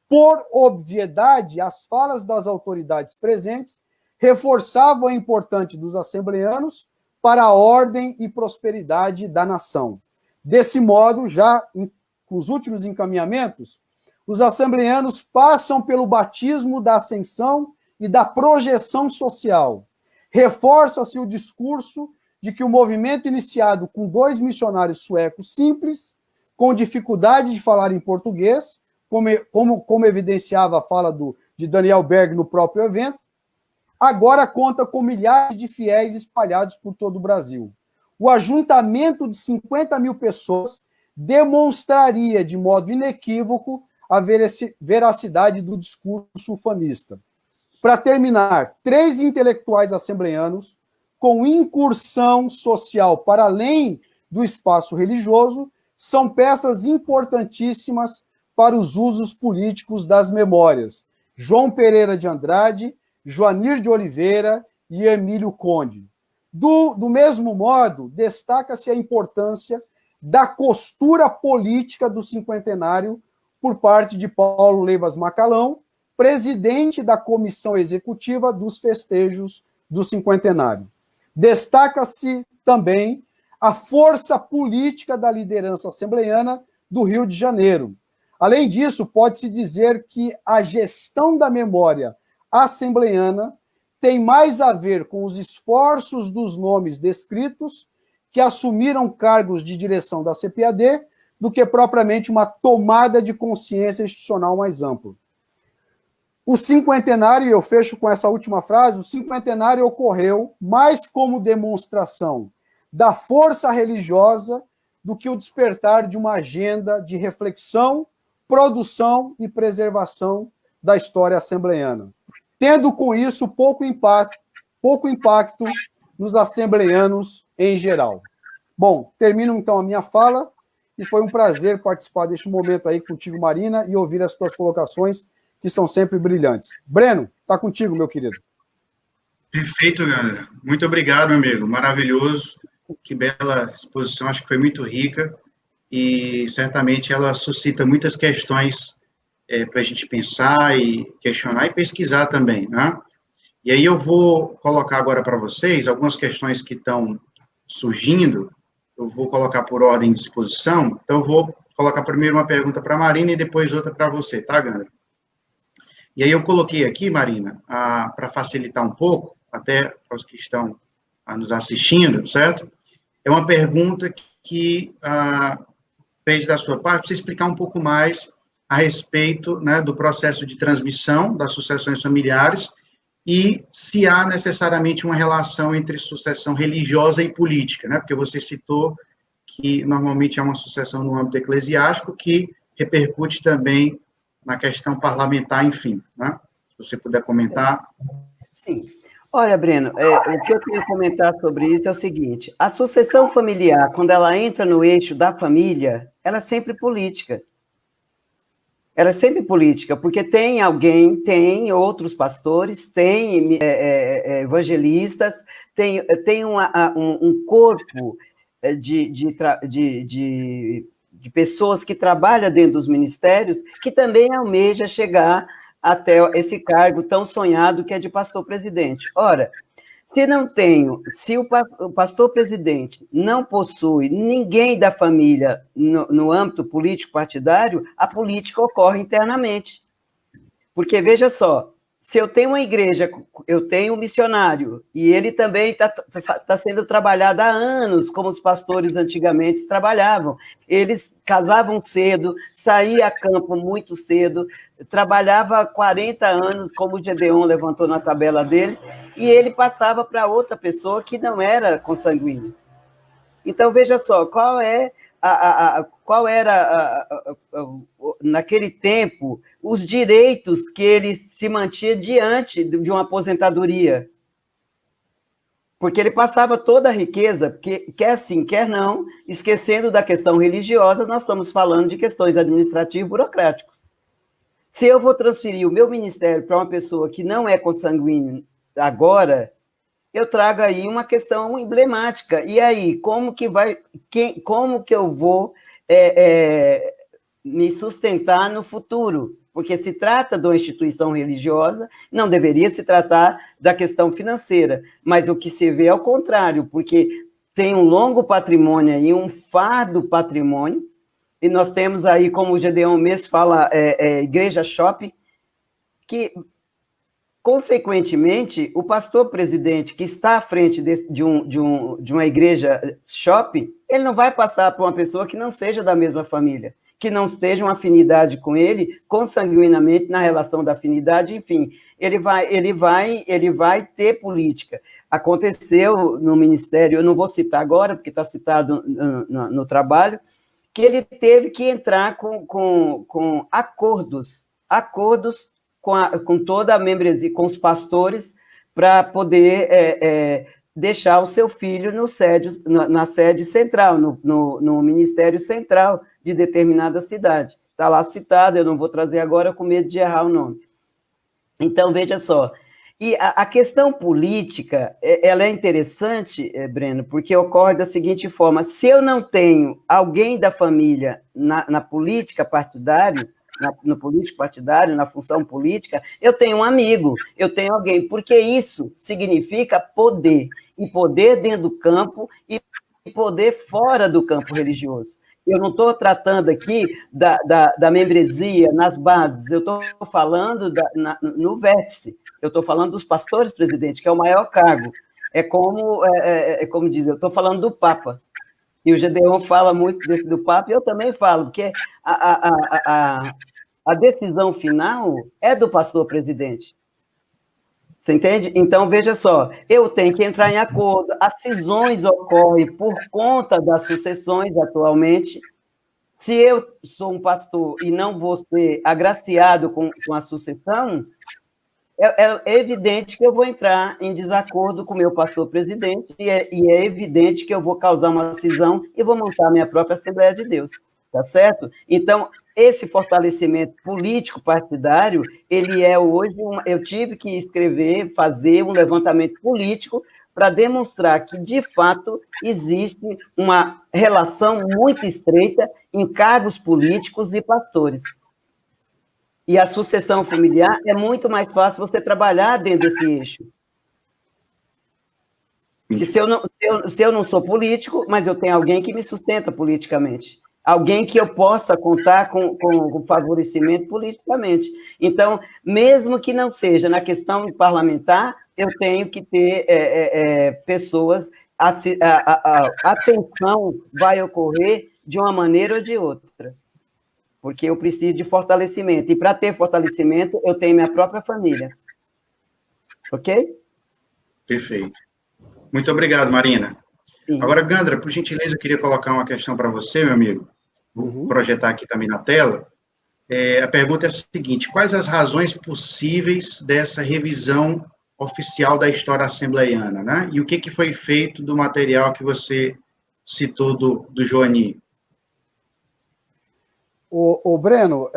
[SPEAKER 2] Por obviedade, as falas das autoridades presentes reforçavam a importância dos assembleanos para a ordem e prosperidade da nação. Desse modo, já com os últimos encaminhamentos, os assembleanos passam pelo batismo da ascensão e da projeção social. Reforça-se o discurso de que o movimento iniciado com 2 missionários suecos simples, com dificuldade de falar em português, como evidenciava a fala de Daniel Berg no próprio evento, agora conta com milhares de fiéis espalhados por todo o Brasil. O ajuntamento de 50 mil pessoas demonstraria de modo inequívoco a veracidade do discurso ufanista. Para terminar, 3 intelectuais assembleanos, com incursão social para além do espaço religioso, são peças importantíssimas para os usos políticos das memórias. João Pereira de Andrade, Joanir de Oliveira e Emílio Conde. Do mesmo modo, destaca-se a importância da costura política do cinquentenário por parte de Paulo Leivas Macalão, presidente da Comissão Executiva dos Festejos do Cinquentenário. Destaca-se também a força política da liderança assembleiana do Rio de Janeiro. Além disso, pode-se dizer que a gestão da memória assembleiana tem mais a ver com os esforços dos nomes descritos que assumiram cargos de direção da CPAD do que propriamente uma tomada de consciência institucional mais ampla. O cinquentenário, e eu fecho com essa última frase, o cinquentenário ocorreu mais como demonstração da força religiosa do que o despertar de uma agenda de reflexão, produção e preservação da história assembleiana, tendo com isso pouco impacto nos assembleianos em geral. Bom, termino então a minha fala e foi um prazer participar deste momento aí contigo, Marina, e ouvir as tuas colocações, que são sempre brilhantes. Breno, está contigo, meu querido.
[SPEAKER 1] Perfeito, galera. Muito obrigado, meu amigo. Maravilhoso. Que bela exposição, acho que foi muito rica e certamente ela suscita muitas questões para a gente pensar e questionar e pesquisar também, né? E aí eu vou colocar agora para vocês algumas questões que estão surgindo, eu vou colocar por ordem de exposição, então eu vou colocar primeiro uma pergunta para a Marina e depois outra para você, tá, Gandra? E aí eu coloquei aqui, Marina, para facilitar um pouco, até para os que estão nos assistindo, certo? É uma pergunta que pede da sua parte, você explicar um pouco mais a respeito, né, do processo de transmissão das sucessões familiares e se há necessariamente uma relação entre sucessão religiosa e política, né? Porque você citou que normalmente é uma sucessão no âmbito eclesiástico que repercute também na questão parlamentar, enfim, né? Se você puder comentar.
[SPEAKER 3] Sim. Olha, Breno, o que eu queria comentar sobre isso é o seguinte, a sucessão familiar, quando ela entra no eixo da família, ela é sempre política. Ela é sempre política, porque tem alguém, tem outros pastores, tem evangelistas, tem um corpo de pessoas que trabalham dentro dos ministérios que também almeja chegar até esse cargo tão sonhado que é de pastor-presidente. Ora, se o pastor-presidente não possui ninguém da família no âmbito político-partidário, a política ocorre internamente. Porque, veja só, se eu tenho uma igreja, eu tenho um missionário, e ele também está sendo trabalhado há anos, como os pastores antigamente trabalhavam. Eles casavam cedo, saíam a campo muito cedo, trabalhava 40 anos, como o Gedeon levantou na tabela dele, e ele passava para outra pessoa que não era consanguínea. Então, veja só, qual era, naquele tempo, os direitos que ele se mantinha diante de uma aposentadoria. Porque ele passava toda a riqueza, porque quer sim, quer não, esquecendo da questão religiosa, nós estamos falando de questões administrativas e burocráticas. Se eu vou transferir o meu ministério para uma pessoa que não é consanguínea agora, eu trago aí uma questão emblemática. E aí, como que eu vou me sustentar no futuro? Porque se trata de uma instituição religiosa, não deveria se tratar da questão financeira, mas o que se vê é o contrário, porque tem um longo patrimônio aí, um fardo patrimônio, e nós temos aí, como o Gedeon mesmo fala, igreja shopping, que, consequentemente, o pastor presidente que está à frente de uma igreja shopping, ele não vai passar por uma pessoa que não seja da mesma família, que não esteja uma afinidade com ele, consanguinamente, na relação da afinidade, enfim, ele vai ter política. Aconteceu no Ministério, eu não vou citar agora, porque está citado no trabalho, que ele teve que entrar com acordos com toda a membresia, com os pastores, para poder deixar o seu filho na sede central, no Ministério Central de determinada cidade. Está lá citado, eu não vou trazer agora com medo de errar o nome. Então, veja só, e a questão política, ela é interessante, Breno, porque ocorre da seguinte forma: se eu não tenho alguém da família na política partidária, no político partidário, na função política, eu tenho um amigo, eu tenho alguém, porque isso significa poder, e poder dentro do campo e poder fora do campo religioso. Eu não estou tratando aqui da membresia nas bases, eu estou falando no vértice, eu estou falando dos pastores presidentes, que é o maior cargo. É como diz, eu estou falando do Papa. E o Gedeon fala muito do Papa, e eu também falo, porque a decisão final é do pastor presidente. Você entende? Então, veja só, eu tenho que entrar em acordo, as cisões ocorrem por conta das sucessões atualmente. Se eu sou um pastor e não vou ser agraciado com a sucessão, é evidente que eu vou entrar em desacordo com o meu pastor presidente, e é evidente que eu vou causar uma cisão e vou montar minha própria Assembleia de Deus, tá certo? Então, esse fortalecimento político partidário, ele é hoje, eu tive que fazer um levantamento político para demonstrar que, de fato, existe uma relação muito estreita em cargos políticos e pastores. E a sucessão familiar é muito mais fácil você trabalhar dentro desse eixo. Porque se eu não sou político, mas eu tenho alguém que me sustenta politicamente. Alguém que eu possa contar com favorecimento politicamente. Então, mesmo que não seja na questão parlamentar, eu tenho que ter pessoas, a atenção vai ocorrer de uma maneira ou de outra, porque eu preciso de fortalecimento, e para ter fortalecimento, eu tenho minha própria família. Ok?
[SPEAKER 1] Perfeito. Muito obrigado, Marina.
[SPEAKER 3] Sim.
[SPEAKER 1] Agora, Gandra, por gentileza, eu queria colocar uma questão para você, meu amigo. Vou projetar aqui também na tela. A pergunta é a seguinte: quais as razões possíveis dessa revisão oficial da história assembleiana, né? E o que foi feito do material que você citou do Joani?
[SPEAKER 2] O Breno,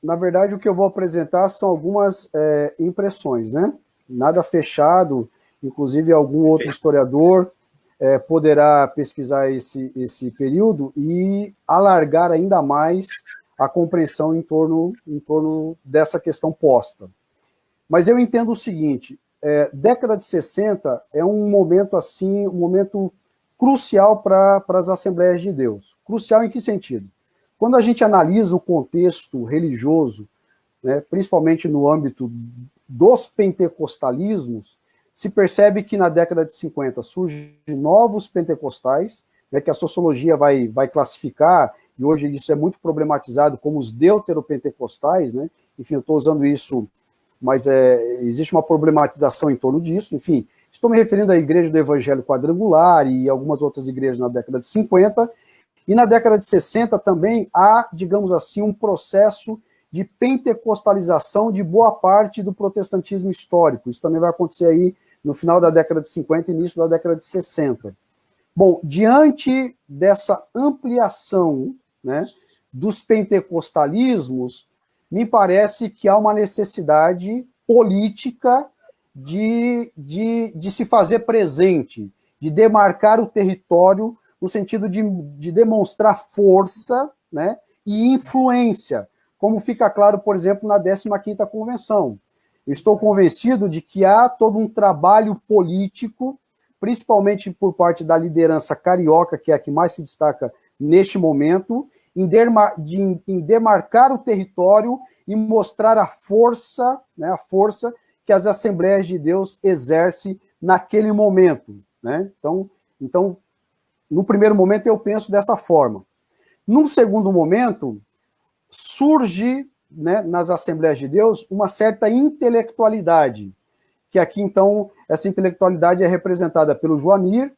[SPEAKER 2] na verdade, o que eu vou apresentar são algumas impressões, né? Nada fechado, inclusive algum outro historiador poderá pesquisar esse período e alargar ainda mais a compreensão em torno dessa questão posta. Mas eu entendo o seguinte: década de 60 é um momento assim, um momento crucial para as Assembleias de Deus. Crucial em que sentido? Quando a gente analisa o contexto religioso, né, principalmente no âmbito dos pentecostalismos, se percebe que na década de 50 surgem novos pentecostais, né, que a sociologia vai classificar, e hoje isso é muito problematizado como os deuteropentecostais, né? Enfim, eu estou usando isso, mas existe uma problematização em torno disso. Enfim, estou me referindo à Igreja do Evangelho Quadrangular e algumas outras igrejas na década de 50, e na década de 60 também há, digamos assim, um processo de pentecostalização de boa parte do protestantismo histórico. Isso também vai acontecer aí no final da década de 50 e início da década de 60. Bom, diante dessa ampliação, né, dos pentecostalismos, me parece que há uma necessidade política de se fazer presente, de demarcar o território no sentido de demonstrar força, né, e influência, como fica claro, por exemplo, na 15ª Convenção. Eu estou convencido de que há todo um trabalho político, principalmente por parte da liderança carioca, que é a que mais se destaca neste momento, em demarcar o território e mostrar a força, né, a força que as Assembleias de Deus exercem naquele momento, né? Então, no primeiro momento eu penso dessa forma. Num segundo momento, surge, né, nas Assembleias de Deus uma certa intelectualidade, que aqui, então, essa intelectualidade é representada pelo Joanir.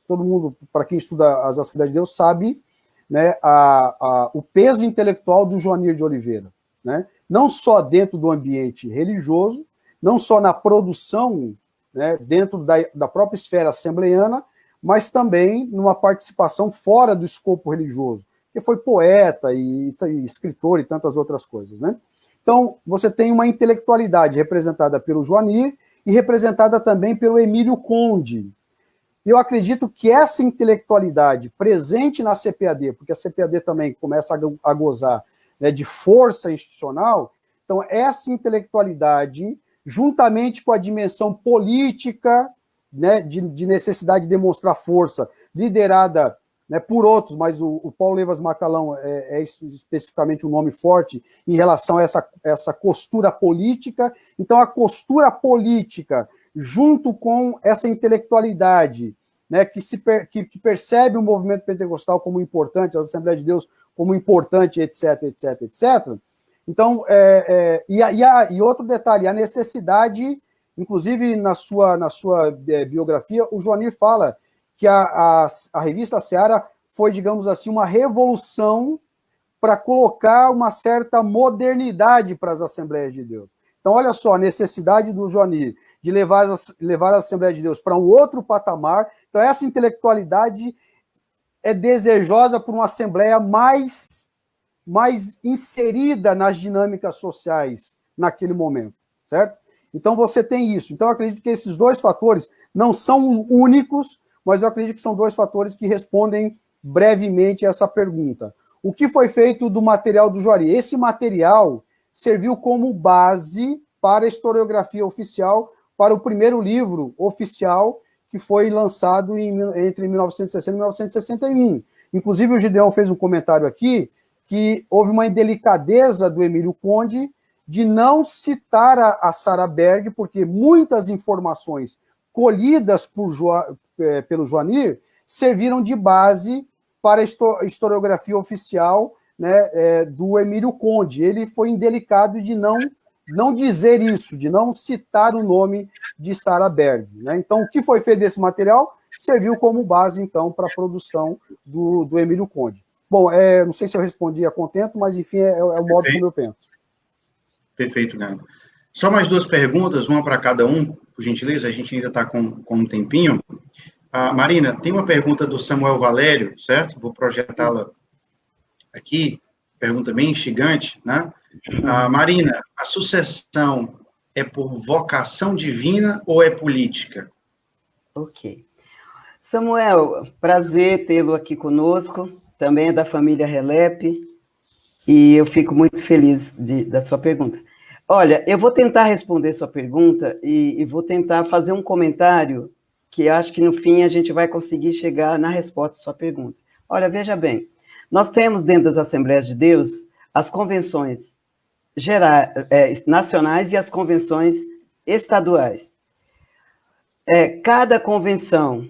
[SPEAKER 2] Todo mundo, para quem estuda as Assembleias de Deus, sabe, né, o peso intelectual do Joanir de Oliveira, né? Não só dentro do ambiente religioso, não só na produção, né, dentro da própria esfera assembleiana, mas também numa participação fora do escopo religioso, que foi poeta e escritor e tantas outras coisas, né? Então, você tem uma intelectualidade representada pelo Joanir e representada também pelo Emílio Conde. Eu acredito que essa intelectualidade presente na CPAD, porque a CPAD também começa a gozar, né, de força institucional, então essa intelectualidade, juntamente com a dimensão política, né, de necessidade de demonstrar força, liderada, né, por outros, mas o Paulo Levas Macalão é especificamente um nome forte em relação a essa costura política. Então, a costura política, junto com essa intelectualidade, né, que percebe o movimento pentecostal como importante, as Assembleias de Deus como importante, etc, etc, etc. Então, e outro detalhe, a necessidade, inclusive na sua biografia, o Joanir fala que a revista Seara foi, digamos assim, uma revolução para colocar uma certa modernidade para as Assembleias de Deus. Então, olha só, a necessidade do Joanir de levar as Assembleias de Deus para um outro patamar. Então, essa intelectualidade é desejosa por uma Assembleia mais inserida nas dinâmicas sociais naquele momento, certo? Então, você tem isso. Então, eu acredito que esses dois fatores não são únicos, mas eu acredito que são dois fatores que respondem brevemente essa pergunta. O que foi feito do material do Joanir? Esse material serviu como base para a historiografia oficial, para o primeiro livro oficial que foi lançado entre 1960 e 1961. Inclusive, o Gideão fez um comentário aqui que houve uma indelicadeza do Emílio Conde de não citar a Sarah Berg, porque muitas informações colhidas pelo Joanir serviram de base para a historiografia oficial, né, do Emílio Conde. Ele foi indelicado de não dizer isso, de não citar o nome de Sarah Berg, né? Então, o que foi feito desse material serviu como base, então, para a produção do Emílio Conde. Bom, não sei se eu respondi a contento, mas, enfim, é o modo como eu penso.
[SPEAKER 1] Perfeito, Leandro. Só mais duas perguntas, uma para cada um, por gentileza, a gente ainda está com um tempinho. Marina, tem uma pergunta do Samuel Valério, certo? Vou projetá-la aqui, pergunta bem instigante, né? Marina, a sucessão é por vocação divina ou é política?
[SPEAKER 3] Ok. Samuel, prazer tê-lo aqui conosco, também é da família Relep, e eu fico muito feliz da sua pergunta. Olha, eu vou tentar responder sua pergunta e vou tentar fazer um comentário que acho que, no fim, a gente vai conseguir chegar na resposta à sua pergunta. Olha, veja bem, nós temos dentro das Assembleias de Deus as convenções nacionais e as convenções estaduais. Cada convenção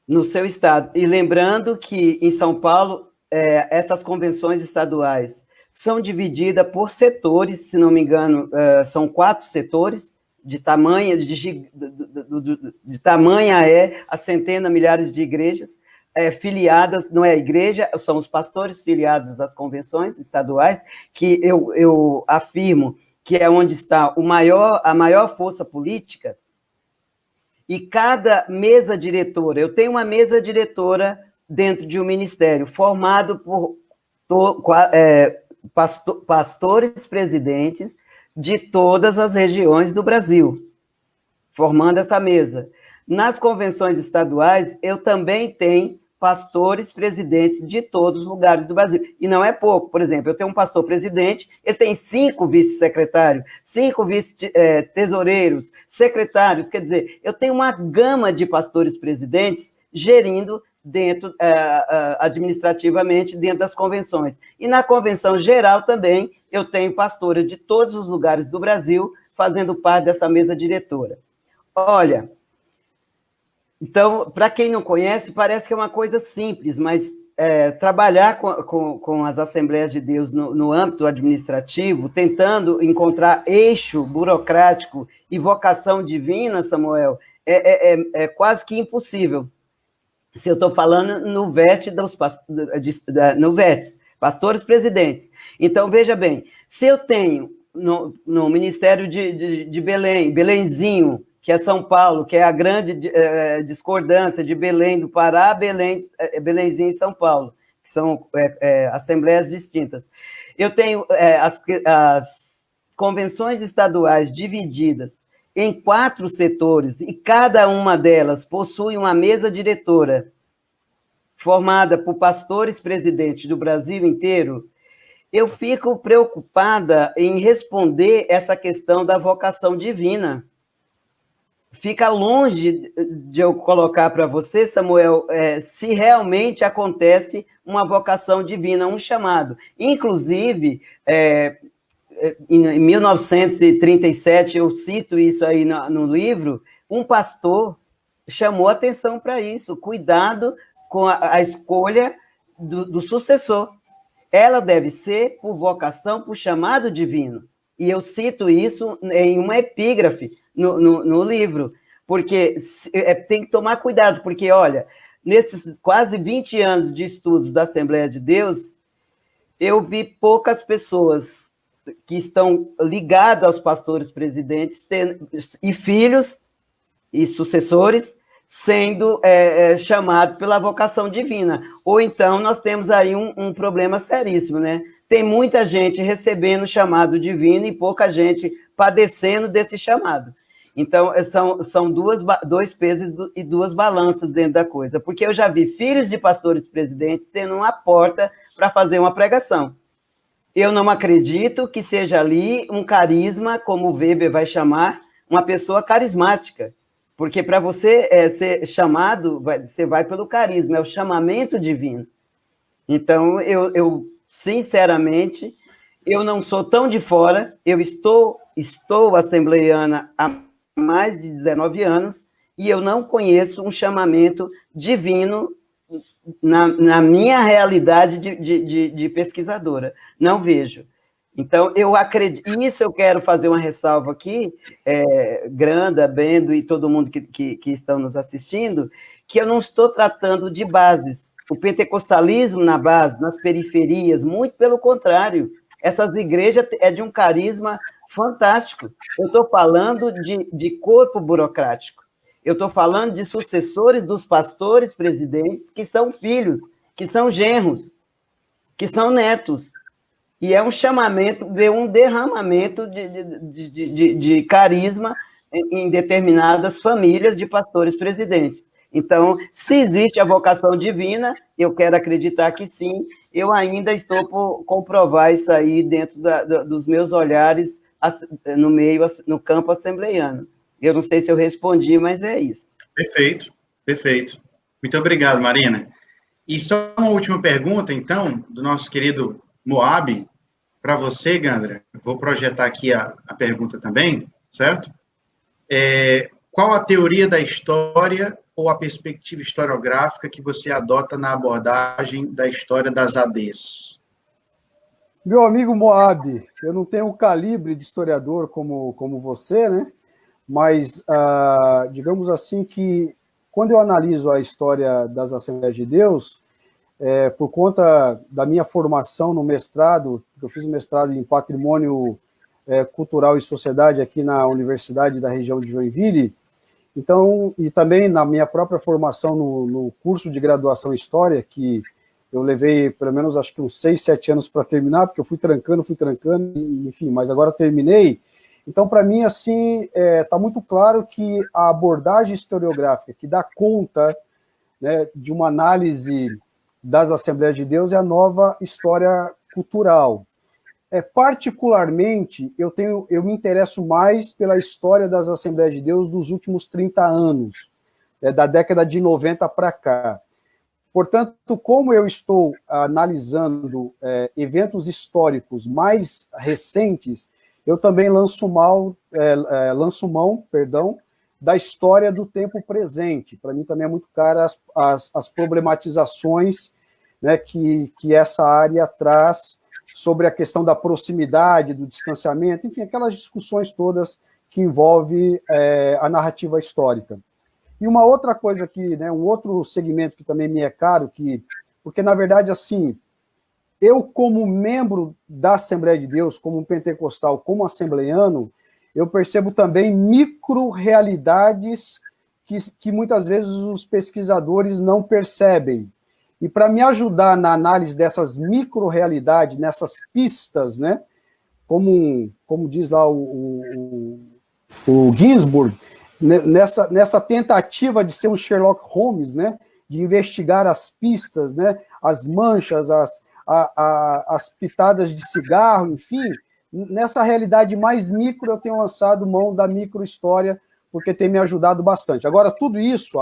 [SPEAKER 3] no seu estado, e lembrando que em São Paulo, essas convenções estaduais são divididas por setores, se não me engano, são 4 setores, de tamanha a centenas, milhares de igrejas filiadas, não é a igreja, são os pastores filiados às convenções estaduais, que eu afirmo que é onde está a maior força política, e cada mesa diretora, eu tenho uma mesa diretora dentro de um ministério, formado por pastores presidentes de todas as regiões do Brasil, formando essa mesa. Nas convenções estaduais, eu também tenho pastores presidentes de todos os lugares do Brasil. E não é pouco. Por exemplo, eu tenho um pastor presidente, ele tem 5 vice-secretários, 5 vice-tesoureiros, secretários. Quer dizer, eu tenho uma gama de pastores presidentes gerindo dentro, administrativamente, dentro das convenções. E na convenção geral também, eu tenho pastores de todos os lugares do Brasil fazendo parte dessa mesa diretora. Olha, então, para quem não conhece, parece que é uma coisa simples, mas trabalhar com as Assembleias de Deus no âmbito administrativo, tentando encontrar eixo burocrático e vocação divina, Samuel, é quase que impossível. Se eu estou falando no veste pastores presidentes. Então, veja bem, se eu tenho no Ministério de Belém, Belenzinho, que é São Paulo, que é a grande discordância de Belém do Pará, Belenzinho e São Paulo, que são assembleias distintas. Eu tenho as convenções estaduais divididas em 4 setores, e cada uma delas possui uma mesa diretora formada por pastores presidentes do Brasil inteiro. Eu fico preocupada em responder essa questão da vocação divina. Fica longe de eu colocar para você, Samuel, se realmente acontece uma vocação divina, um chamado. Inclusive, em 1937, eu cito isso aí no livro, um pastor chamou atenção para isso, cuidado com a escolha do sucessor. Ela deve ser por vocação, por chamado divino. E eu cito isso em uma epígrafe no livro, porque tem que tomar cuidado, porque, olha, nesses quase 20 anos de estudos da Assembleia de Deus, eu vi poucas pessoas que estão ligadas aos pastores presidentes e filhos e sucessores sendo chamados pela vocação divina. Ou então nós temos aí um problema seríssimo, né? Tem muita gente recebendo o chamado divino e pouca gente padecendo desse chamado. Então, são dois pesos e 2 balanças dentro da coisa, porque eu já vi filhos de pastores presidentes sendo uma porta para fazer uma pregação. Eu não acredito que seja ali um carisma, como o Weber vai chamar, uma pessoa carismática, porque para você ser chamado, você vai pelo carisma, é o chamamento divino. Então, eu sinceramente, eu não sou tão de fora, eu estou assembleiana há mais de 19 anos e eu não conheço um chamamento divino na minha realidade de pesquisadora. Não vejo. Então, eu acredito, isso eu quero fazer uma ressalva aqui, Granda, Bendo e todo mundo que estão nos assistindo, que eu não estou tratando de bases. O pentecostalismo na base, nas periferias, muito pelo contrário. Essas igrejas é de um carisma fantástico. Eu estou falando de corpo burocrático. Eu estou falando de sucessores dos pastores presidentes que são filhos, que são genros, que são netos. E é um chamamento, um derramamento de carisma em determinadas famílias de pastores presidentes. Então, se existe a vocação divina, eu quero acreditar que sim, eu ainda estou por comprovar isso aí dentro dos meus olhares no campo assembleiano. Eu não sei se eu respondi, mas é isso.
[SPEAKER 1] Perfeito, perfeito. Muito obrigado, Marina. E só uma última pergunta, então, do nosso querido Moab, para você, Gandra. Vou projetar aqui a pergunta também, certo? Qual a teoria da história ou a perspectiva historiográfica que você adota na abordagem da história das ADs?
[SPEAKER 2] Meu amigo Moab, eu não tenho o calibre de historiador como você, né? Mas, digamos assim, que quando eu analiso a história das Assembleias de Deus, por conta da minha formação no mestrado, eu fiz um mestrado em Patrimônio Cultural e Sociedade aqui na Universidade da região de Joinville, Então, e também na minha própria formação no curso de graduação em História, que eu levei pelo menos acho que uns 6, 7 anos para terminar, porque eu fui trancando, enfim, mas agora terminei. Então, para mim, assim, está muito claro que a abordagem historiográfica que dá conta, né, de uma análise das Assembleias de Deus é a nova história cultural. Particularmente, eu me interesso mais pela história das Assembleias de Deus dos últimos 30 anos, da década de 90 para cá. Portanto, como eu estou analisando eventos históricos mais recentes, eu também lanço mão, da história do tempo presente. Para mim também é muito cara as problematizações, né, que essa área traz sobre a questão da proximidade, do distanciamento, enfim, aquelas discussões todas que envolvem a narrativa histórica. E uma outra coisa que, né, um outro segmento que também me é caro, porque, na verdade, assim, eu, como membro da Assembleia de Deus, como um pentecostal, como assembleiano, eu percebo também micro-realidades que muitas vezes os pesquisadores não percebem. E para me ajudar na análise dessas micro-realidades, nessas pistas, né, como diz lá o Ginsburg, nessa tentativa de ser um Sherlock Holmes, né, de investigar as pistas, né, as manchas, as pitadas de cigarro, enfim, nessa realidade mais micro, eu tenho lançado mão da microhistória, porque tem me ajudado bastante. Agora, tudo isso,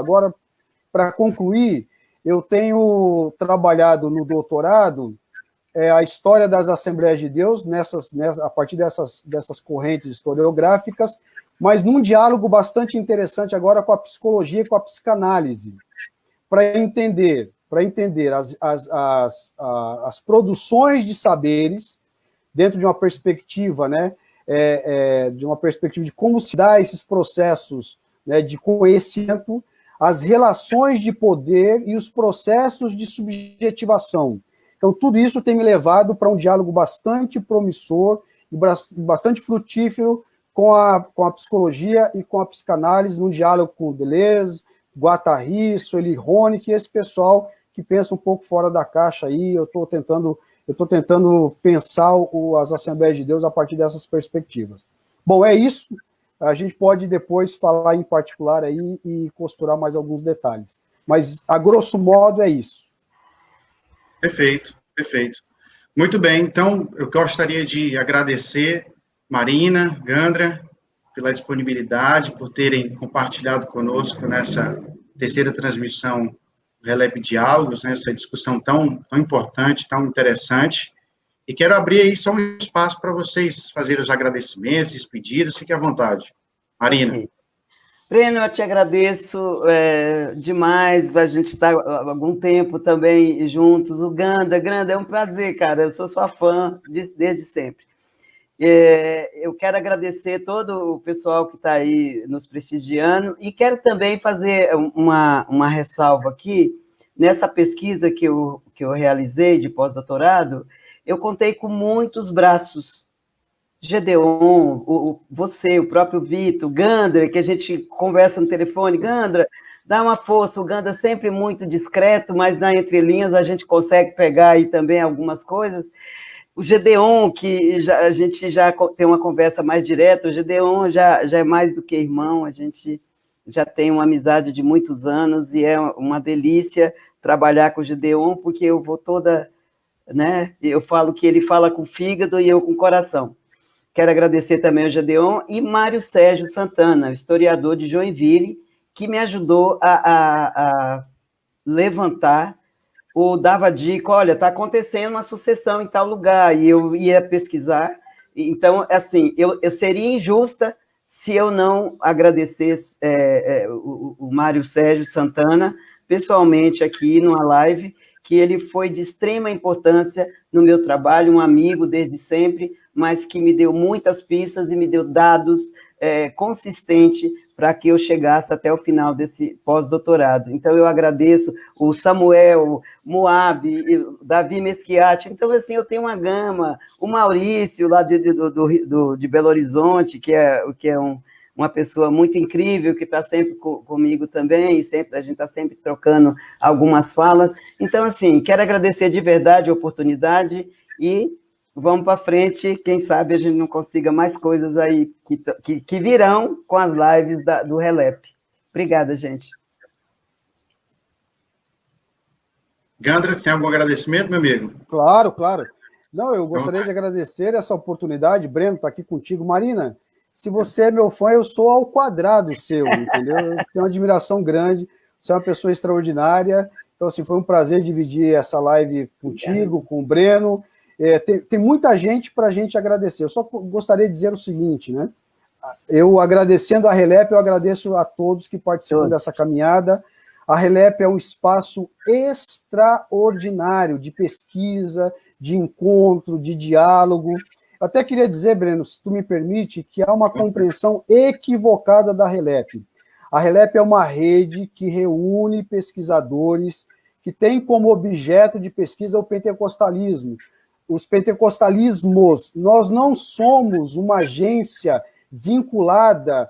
[SPEAKER 2] para concluir, eu tenho trabalhado no doutorado a história das Assembleias de Deus, a partir dessas correntes historiográficas, mas num diálogo bastante interessante agora com a psicologia e com a psicanálise, para entender as produções de saberes dentro de uma perspectiva, né, de uma perspectiva de como se dá esses processos, né, de conhecimento, as relações de poder e os processos de subjetivação. Então, tudo isso tem me levado para um diálogo bastante promissor e bastante frutífero com a psicologia e com a psicanálise, num diálogo com Deleuze, Guattari, Sueli Honig, esse pessoal que pensa um pouco fora da caixa aí. Eu estou tentando pensar as Assembleias de Deus a partir dessas perspectivas. Bom, é isso. A gente pode depois falar em particular aí e costurar mais alguns detalhes. Mas, a grosso modo, é isso.
[SPEAKER 1] Perfeito, perfeito. Muito bem, então, eu gostaria de agradecer Marina, Gandra, pela disponibilidade, por terem compartilhado conosco nessa terceira transmissão do Relep Diálogos, nessa discussão tão importante, tão interessante. E quero abrir aí só um espaço para vocês fazerem os agradecimentos, despedidas, fique à vontade. Marina.
[SPEAKER 3] Okay. Breno, eu te agradeço demais, a gente está há algum tempo também juntos. O Ganda, é um prazer, cara, eu sou sua fã desde sempre. Eu quero agradecer todo o pessoal que está aí nos prestigiando e quero também fazer uma ressalva aqui. Nessa pesquisa que eu realizei de pós-doutorado, eu contei com muitos braços. Gedeon, você, o próprio Vitor, o Gandra, que a gente conversa no telefone. Gandra, dá uma força. O Gandra sempre muito discreto, mas na entrelinhas a gente consegue pegar aí também algumas coisas. O Gedeon, que a gente já tem uma conversa mais direta, o Gedeon já é mais do que irmão, a gente já tem uma amizade de muitos anos e é uma delícia trabalhar com o Gedeon, porque eu vou toda, né? Eu falo que ele fala com o fígado e eu com o coração. Quero agradecer também ao Gedeon e Mário Sérgio Santana, historiador de Joinville, que me ajudou a levantar ou dava dica, olha, está acontecendo uma sucessão em tal lugar, e eu ia pesquisar. Então, assim, eu seria injusta se eu não agradecesse o Mário Sérgio Santana, pessoalmente aqui numa live, que ele foi de extrema importância no meu trabalho, um amigo desde sempre, mas que me deu muitas pistas e me deu dados consistentes para que eu chegasse até o final desse pós-doutorado. Então, eu agradeço o Samuel, Moab, o Davi Meschiati. Então, assim, eu tenho uma gama. O Maurício, lá de Belo Horizonte, que é uma pessoa muito incrível, que está sempre comigo também, a gente está sempre trocando algumas falas. Então, assim, quero agradecer de verdade a oportunidade e vamos para frente, quem sabe a gente não consiga mais coisas aí que virão com as lives do Relep. Obrigada, gente.
[SPEAKER 1] Gandra, tem algum agradecimento, meu amigo?
[SPEAKER 2] Claro, claro. Não, eu gostaria de agradecer essa oportunidade. Breno, está aqui contigo. Marina, se você é meu fã, eu sou ao quadrado seu, entendeu? Eu tenho uma admiração grande, você é uma pessoa extraordinária. Então, assim, foi um prazer dividir essa live contigo, com o Breno. Tem muita gente para a gente agradecer. Eu só gostaria de dizer o seguinte, né? Eu, agradecendo a Relep, eu agradeço a todos que participam dessa caminhada. A Relep é um espaço extraordinário de pesquisa, de encontro, de diálogo. Eu até queria dizer, Breno, se tu me permite, que há uma compreensão equivocada da Relep. A Relep é uma rede que reúne pesquisadores que tem como objeto de pesquisa o pentecostalismo. Os pentecostalismos. Nós não somos uma agência vinculada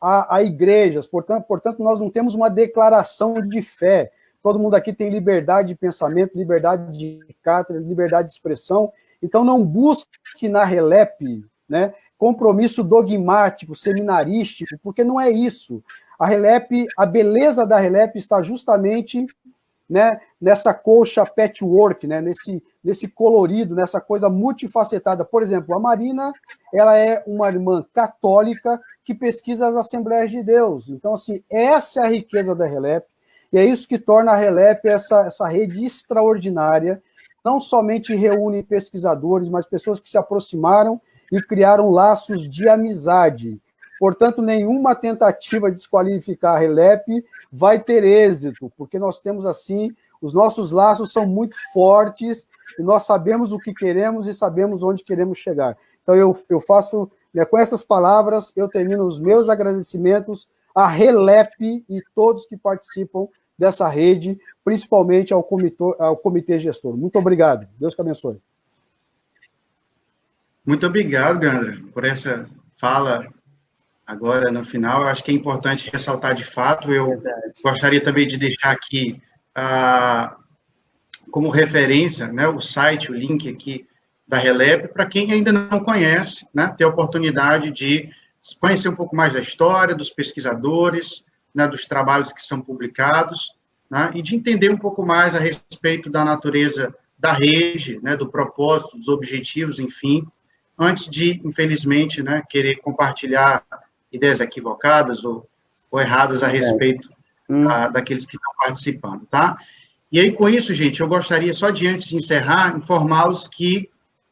[SPEAKER 2] a igrejas, portanto, nós não temos uma declaração de fé. Todo mundo aqui tem liberdade de pensamento, liberdade de cátedra, liberdade de expressão. Então, não busque na Relep, né, compromisso dogmático, seminarístico, porque não é isso. A Relep, a beleza da Relep está justamente, né, nessa colcha patchwork, né, nesse colorido, nessa coisa multifacetada. Por exemplo, a Marina, ela é uma irmã católica que pesquisa as Assembleias de Deus. Então, assim, essa é a riqueza da Relep, e é isso que torna a Relep essa rede extraordinária. Não somente reúne pesquisadores, mas pessoas que se aproximaram e criaram laços de amizade. Portanto, nenhuma tentativa de desqualificar a Relep vai ter êxito, porque nós temos, assim, os nossos laços são muito fortes, e nós sabemos o que queremos e sabemos onde queremos chegar. Então, eu faço, né, com essas palavras, eu termino os meus agradecimentos à Relep e todos que participam dessa rede, principalmente ao comitê gestor. Muito obrigado. Deus que abençoe.
[SPEAKER 1] Muito obrigado, Gandra, por essa fala agora no final. Eu acho que é importante ressaltar de fato. Eu gostaria também de deixar aqui como referência, né, o site, o link aqui da Relep, para quem ainda não conhece, né, ter a oportunidade de conhecer um pouco mais da história, dos pesquisadores, né, dos trabalhos que são publicados, né, e de entender um pouco mais a respeito da natureza da rede, né, do propósito, dos objetivos, enfim, antes de, infelizmente, né, querer compartilhar ideias equivocadas ou erradas a respeito daqueles que estão participando, tá? E aí, com isso, gente, eu gostaria, só de antes de encerrar, informá-los que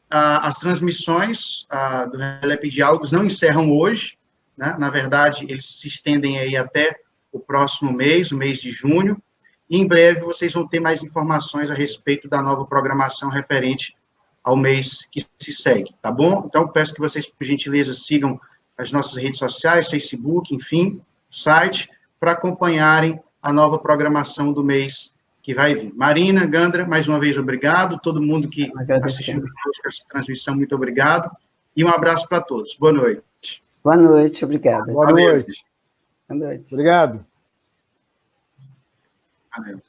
[SPEAKER 1] as transmissões do Relep Diálogos não encerram hoje, né? Na verdade, eles se estendem aí até o próximo mês, o mês de junho, e em breve vocês vão ter mais informações a respeito da nova programação referente ao mês que se segue, tá bom? Então, peço que vocês, por gentileza, sigam as nossas redes sociais, Facebook, enfim, site, para acompanharem a nova programação do mês que vai vir. Marina, Gandra, mais uma vez, obrigado. Todo mundo que assistiu essa transmissão, muito obrigado. E um abraço para todos. Boa noite.
[SPEAKER 3] Boa noite, obrigada.
[SPEAKER 2] Boa noite.
[SPEAKER 3] Boa noite.
[SPEAKER 2] Obrigado.
[SPEAKER 1] Valeu.